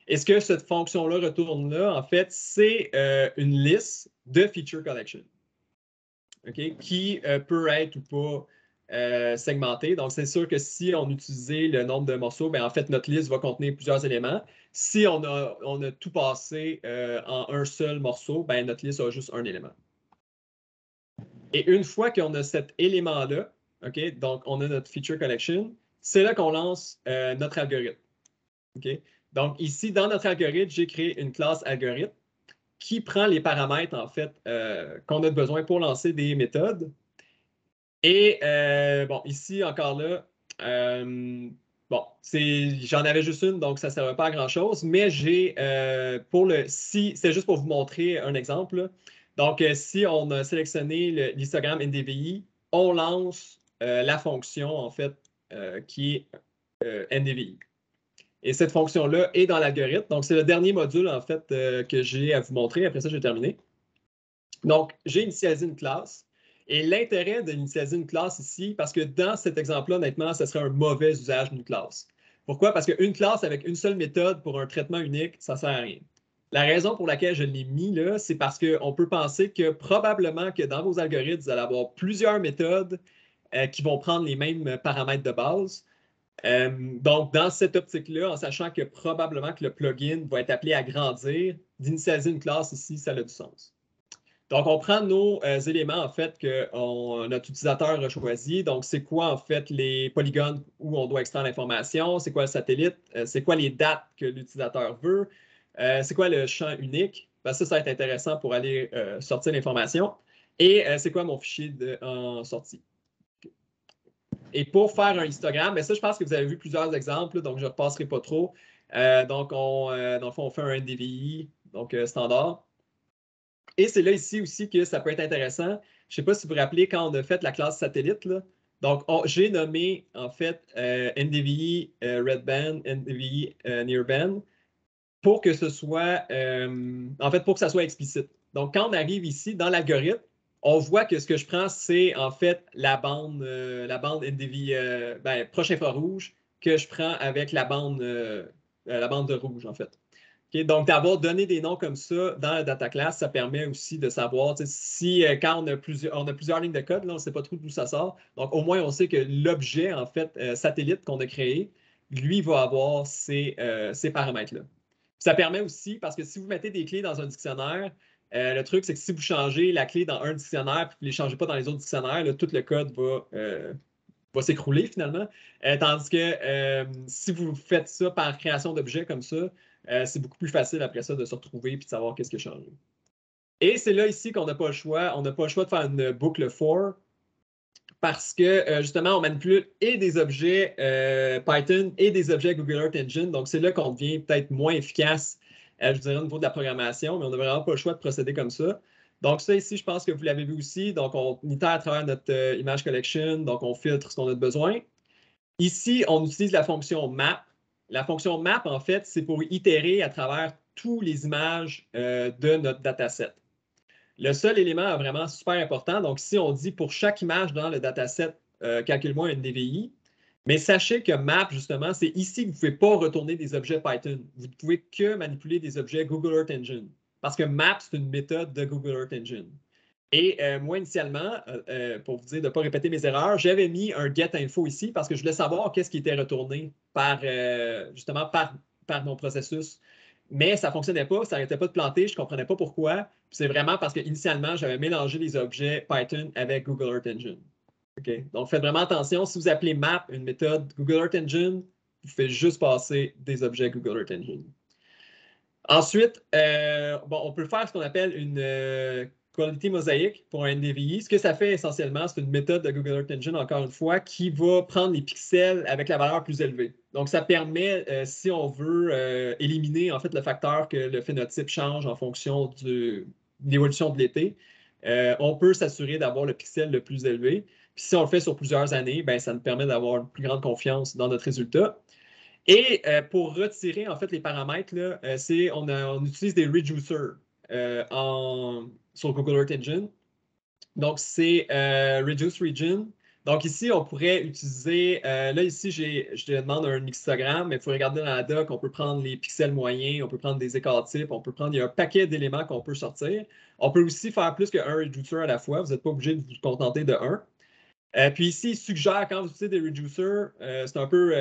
Et ce que cette fonction-là retourne là, en fait, c'est une liste de feature collection. Okay? Qui peut être ou pas segmentée. Donc, c'est sûr que si on utilisait le nombre de morceaux, bien, en fait, notre liste va contenir plusieurs éléments. Si on a tout passé en un seul morceau, bien, notre liste a juste un élément. Et une fois qu'on a cet élément-là, okay, donc on a notre feature collection, c'est là qu'on lance notre algorithme. Okay? Donc, ici, dans notre algorithme, j'ai créé une classe algorithme qui prend les paramètres, en fait, qu'on a besoin pour lancer des méthodes. Et, bon, ici, encore là, bon, j'en avais juste une, donc ça ne servait pas à grand-chose, mais j'ai, c'est juste pour vous montrer un exemple, là. Donc, si on a sélectionné l'histogramme NDVI, on lance la fonction, en fait, qui est NDVI. Et cette fonction-là est dans l'algorithme. Donc, c'est le dernier module, en fait, que j'ai à vous montrer. Après ça, j'ai terminé. Donc, j'ai initialisé une classe. Et l'intérêt d'initialiser une classe ici, parce que dans cet exemple-là, honnêtement, ce serait un mauvais usage d'une classe. Pourquoi? Parce qu'une classe avec une seule méthode pour un traitement unique, ça ne sert à rien. La raison pour laquelle je l'ai mis là, c'est parce qu'on peut penser que probablement que dans vos algorithmes, vous allez avoir plusieurs méthodes qui vont prendre les mêmes paramètres de base. Donc, dans cette optique-là, en sachant que probablement que le plugin va être appelé à grandir, d'initialiser une classe ici, ça a du sens. Donc, on prend nos éléments, en fait, que notre utilisateur a choisi. Donc, c'est quoi, en fait, les polygones où on doit extraire l'information? C'est quoi le satellite? C'est quoi les dates que l'utilisateur veut? C'est quoi le champ unique? Ben, ça va être intéressant pour aller sortir l'information. Et c'est quoi mon fichier en sortie? Et pour faire un histogramme, mais ça, je pense que vous avez vu plusieurs exemples, donc je ne repasserai pas trop. Donc, dans le fond, on fait un NDVI, donc standard. Et c'est là ici aussi que ça peut être intéressant. Je ne sais pas si vous vous rappelez quand on a fait la classe satellite. Là. Donc, j'ai nommé en fait NDVI Red Band, NDVI Near Band pour que ce soit, en fait, pour que ça soit explicite. Donc, quand on arrive ici dans l'algorithme, on voit que ce que je prends, c'est en fait la bande NDVI proche infrarouge que je prends avec la bande de rouge, en fait. Okay, donc, d'avoir donné des noms comme ça dans la data class, ça permet aussi de savoir si quand on a plusieurs lignes de code, là, on ne sait pas trop d'où ça sort. Donc, au moins, on sait que l'objet, en fait, satellite qu'on a créé, lui, va avoir ces paramètres-là. Ça permet aussi, parce que si vous mettez des clés dans un dictionnaire, le truc, c'est que si vous changez la clé dans un dictionnaire et que vous ne les changez pas dans les autres dictionnaires, là, tout le code va s'écrouler finalement. Tandis que si vous faites ça par création d'objets comme ça, c'est beaucoup plus facile après ça de se retrouver et de savoir qu'est-ce qui a changé. Et c'est là ici qu'on n'a pas le choix. On n'a pas le choix de faire une boucle for parce que justement, on manipule et des objets Python et des objets Google Earth Engine. Donc, c'est là qu'on devient peut-être moins efficace, je dirais, au niveau de la programmation, mais on n'a vraiment pas le choix de procéder comme ça. Donc, ça ici, je pense que vous l'avez vu aussi. Donc, on itère à travers notre image collection. Donc, on filtre ce qu'on a besoin. Ici, on utilise la fonction map. La fonction map, en fait, c'est pour itérer à travers toutes les images de notre dataset. Le seul élément vraiment super important, donc ici, on dit pour chaque image dans le dataset, calcule-moi un NDVI. Mais sachez que map, justement, c'est ici que vous ne pouvez pas retourner des objets Python. Vous ne pouvez que manipuler des objets Google Earth Engine. Parce que map, c'est une méthode de Google Earth Engine. Et moi, initialement, pour vous dire de ne pas répéter mes erreurs, j'avais mis un get info ici parce que je voulais savoir qu'est-ce qui était retourné justement par mon processus. Mais ça ne fonctionnait pas, ça n'arrêtait pas de planter, je ne comprenais pas pourquoi. C'est vraiment parce qu'initialement, j'avais mélangé les objets Python avec Google Earth Engine. Okay? Donc, faites vraiment attention. Si vous appelez map une méthode Google Earth Engine, vous faites juste passer des objets Google Earth Engine. Ensuite, on peut faire ce qu'on appelle une quality mosaïque pour un NDVI. Ce que ça fait essentiellement, c'est une méthode de Google Earth Engine, encore une fois, qui va prendre les pixels avec la valeur plus élevée. Donc, ça permet, si on veut éliminer en fait le facteur que le phénotype change en fonction de l'évolution de l'été, on peut s'assurer d'avoir le pixel le plus élevé. Puis si on le fait sur plusieurs années, ben, ça nous permet d'avoir une plus grande confiance dans notre résultat. Et pour retirer en fait les paramètres, là, on utilise des reducers sur Google Earth Engine. Donc, c'est Reduce Region. Donc, ici, on pourrait utiliser, là, ici, je demande un histogramme, mais il faut regarder dans la doc, on peut prendre les pixels moyens, on peut prendre des écarts types, on peut prendre, il y a un paquet d'éléments qu'on peut sortir. On peut aussi faire plus qu'un reducer à la fois, vous n'êtes pas obligé de vous contenter de un. Puis ici, il suggère, quand vous utilisez des reducers, c'est un peu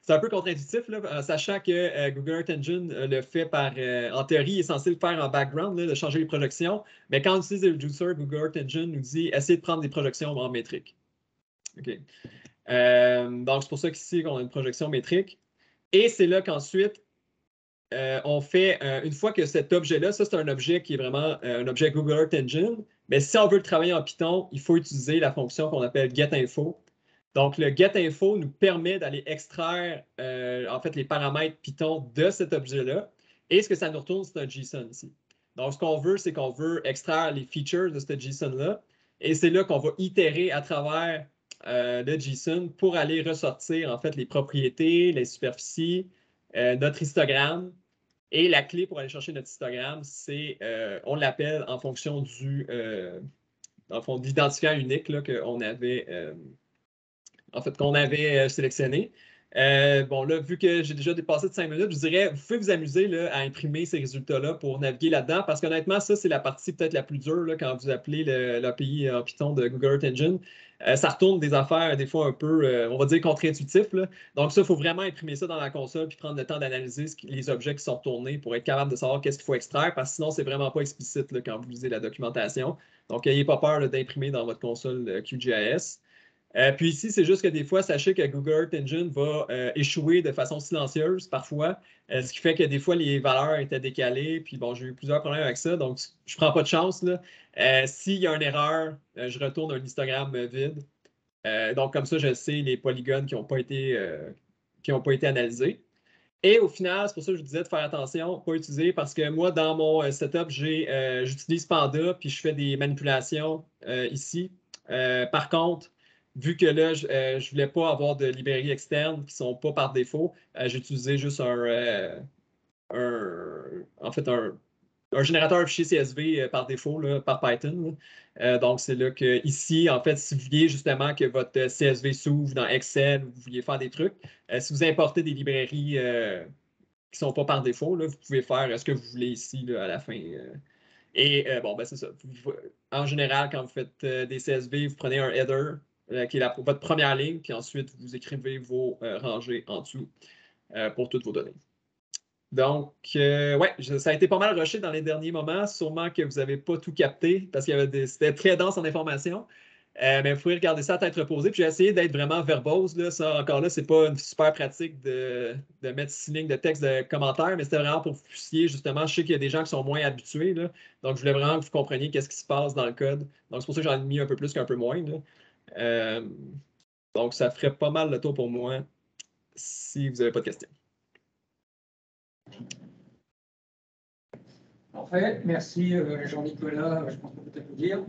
c'est un peu contre-intuitif, là, sachant que Google Earth Engine le fait en théorie, il est censé le faire en background, là, de changer les projections. Mais quand on utilise des reducers, Google Earth Engine nous dit essayez de prendre des projections en métrique. Okay. Donc, c'est pour ça qu'ici, on a une projection métrique. Et c'est là qu'ensuite, on fait, une fois que cet objet-là, ça c'est un objet qui est vraiment un objet Google Earth Engine, mais si on veut le travailler en Python, il faut utiliser la fonction qu'on appelle getInfo. Donc, le getInfo nous permet d'aller extraire en fait les paramètres Python de cet objet-là. Et ce que ça nous retourne, c'est un JSON ici. Donc, ce qu'on veut, c'est qu'on veut extraire les features de ce JSON-là. Et c'est là qu'on va itérer à travers le JSON pour aller ressortir, en fait, les propriétés, les superficies, notre histogramme. Et la clé pour aller chercher notre histogramme, c'est, on l'appelle en fonction de l'identifiant unique qu'on avait, qu'on avait sélectionné. Bon, là, vu que j'ai déjà dépassé de 5 minutes, je dirais, vous pouvez vous amuser là, à imprimer ces résultats-là pour naviguer là-dedans, parce qu'honnêtement, ça, c'est la partie peut-être la plus dure là, quand vous appelez l'API en Python de Google Earth Engine. Ça retourne des affaires, des fois, un peu, on va dire, contre-intuitif. Donc, ça, il faut vraiment imprimer ça dans la console puis prendre le temps d'analyser les objets qui sont retournés pour être capable de savoir qu'est-ce qu'il faut extraire, parce que sinon, c'est vraiment pas explicite là, quand vous lisez la documentation. Donc, n'ayez pas peur d'imprimer dans votre console QGIS. Puis ici, c'est juste que des fois, sachez que Google Earth Engine va échouer de façon silencieuse parfois, ce qui fait que des fois, les valeurs étaient décalées. Puis bon, j'ai eu plusieurs problèmes avec ça, donc je ne prends pas de chance. S'il y a une erreur, je retourne un histogramme vide. Donc comme ça, je sais les polygones qui n'ont pas été analysés. Et au final, c'est pour ça que je vous disais de faire attention, pas utiliser, parce que moi, dans mon setup, j'utilise Panda, puis je fais des manipulations ici. Par contre, vu que là, je ne voulais pas avoir de librairies externes qui ne sont pas par défaut, j'ai utilisé juste un générateur de fichiers CSV par défaut, là, par Python. Donc, c'est là que ici, en fait, si vous vouliez justement que votre CSV s'ouvre dans Excel, vous vouliez faire des trucs, si vous importez des librairies qui ne sont pas par défaut, là, vous pouvez faire ce que vous voulez ici là, à la fin. Bon, ben c'est ça. En général, quand vous faites des CSV, vous prenez un header qui est votre première ligne, puis ensuite, vous écrivez vos rangées en dessous pour toutes vos données. Donc, ouais, ça a été pas mal rushé dans les derniers moments. Sûrement que vous n'avez pas tout capté parce que c'était très dense en information. Mais vous pouvez regarder ça à tête reposée. Puis j'ai essayé d'être vraiment verbose. Là. Ça, encore là, c'est pas une super pratique de mettre 6 lignes de texte de commentaires, mais c'était vraiment pour que vous puissiez, justement, je sais qu'il y a des gens qui sont moins habitués. Là. Donc, je voulais vraiment que vous compreniez qu'est-ce qui se passe dans le code. Donc, c'est pour ça que j'en ai mis un peu plus qu'un peu moins. Là. Donc, ça ferait pas mal le tour pour moi si vous n'avez pas de questions. Parfait, merci Jean-Nicolas, je pense qu'on peut t'applaudir.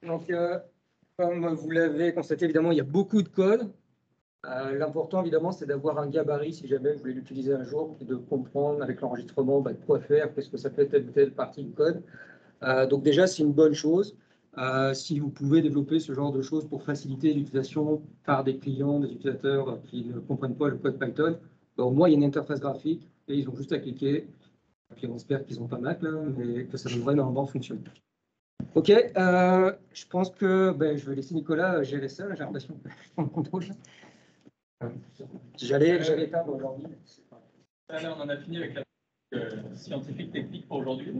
Donc, comme vous l'avez constaté, évidemment, il y a beaucoup de code. L'important, évidemment, c'est d'avoir un gabarit, si jamais vous voulez l'utiliser un jour, et de comprendre avec l'enregistrement de quoi faire, qu'est-ce que ça fait telle ou telle partie du code. Donc déjà, c'est une bonne chose. Si vous pouvez développer ce genre de choses pour faciliter l'utilisation par des clients, des utilisateurs qui ne comprennent pas le code Python, au moins, il y a une interface graphique et ils ont juste à cliquer. Puis on espère qu'ils n'ont pas Mac, là, mais que ça devrait normalement fonctionner. OK, je pense que je vais laisser Nicolas gérer ça. J'ai l'impression que je prends le contrôle. J'allais perdre aujourd'hui. Là, on en a fini avec la scientifique technique pour aujourd'hui.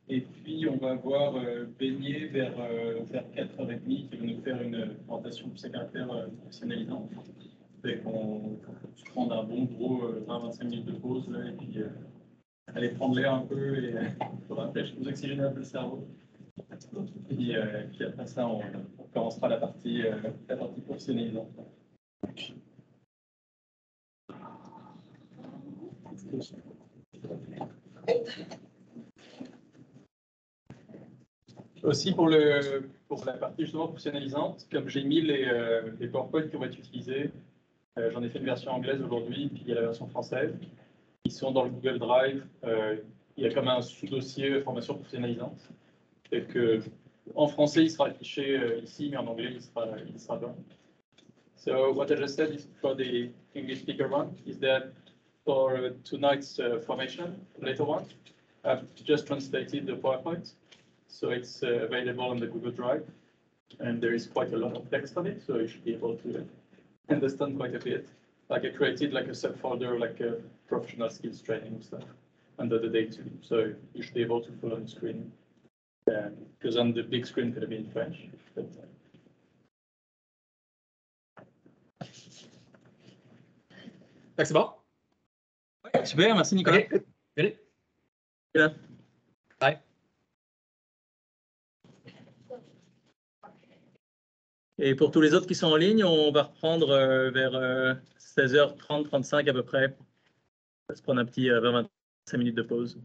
Et puis, on va voir Beignet vers 4h30 qui va nous faire une présentation de ses caractères professionnalisants. Fait qu'on va se prendre un bon gros 20-25 minutes de pause là, et puis aller prendre l'air un peu et vous oxygéner un peu le cerveau. Et puis après ça, on commencera la partie professionnalisante. Aussi pour la partie justement professionnalisante, comme j'ai mis les PowerPoint qui vont être utilisés, j'en ai fait une version anglaise aujourd'hui, puis il y a la version française. Ils sont dans le Google Drive. Il y a comme un sous-dossier formation professionnalisante. Et que, en français, il sera affiché ici, mais en anglais, il sera là. So what I just said is for the English speaker one is that for tonight's formation, later one, I've just translated the PowerPoint. So it's available on the Google Drive. And there is quite a lot of text on it, so you should be able to understand quite a bit. Like I created like a subfolder, like a professional skills training stuff under the date. So you should be able to follow the screen. Because on the big screen, it's going to be in French. But, c'est bon? ouais, super, merci Nicolas. Okay. Ready? Yeah. Bye. Et pour tous les autres qui sont en ligne, on va reprendre vers 16h30, 35 à peu près. On va se prendre un petit 20-25 minutes de pause.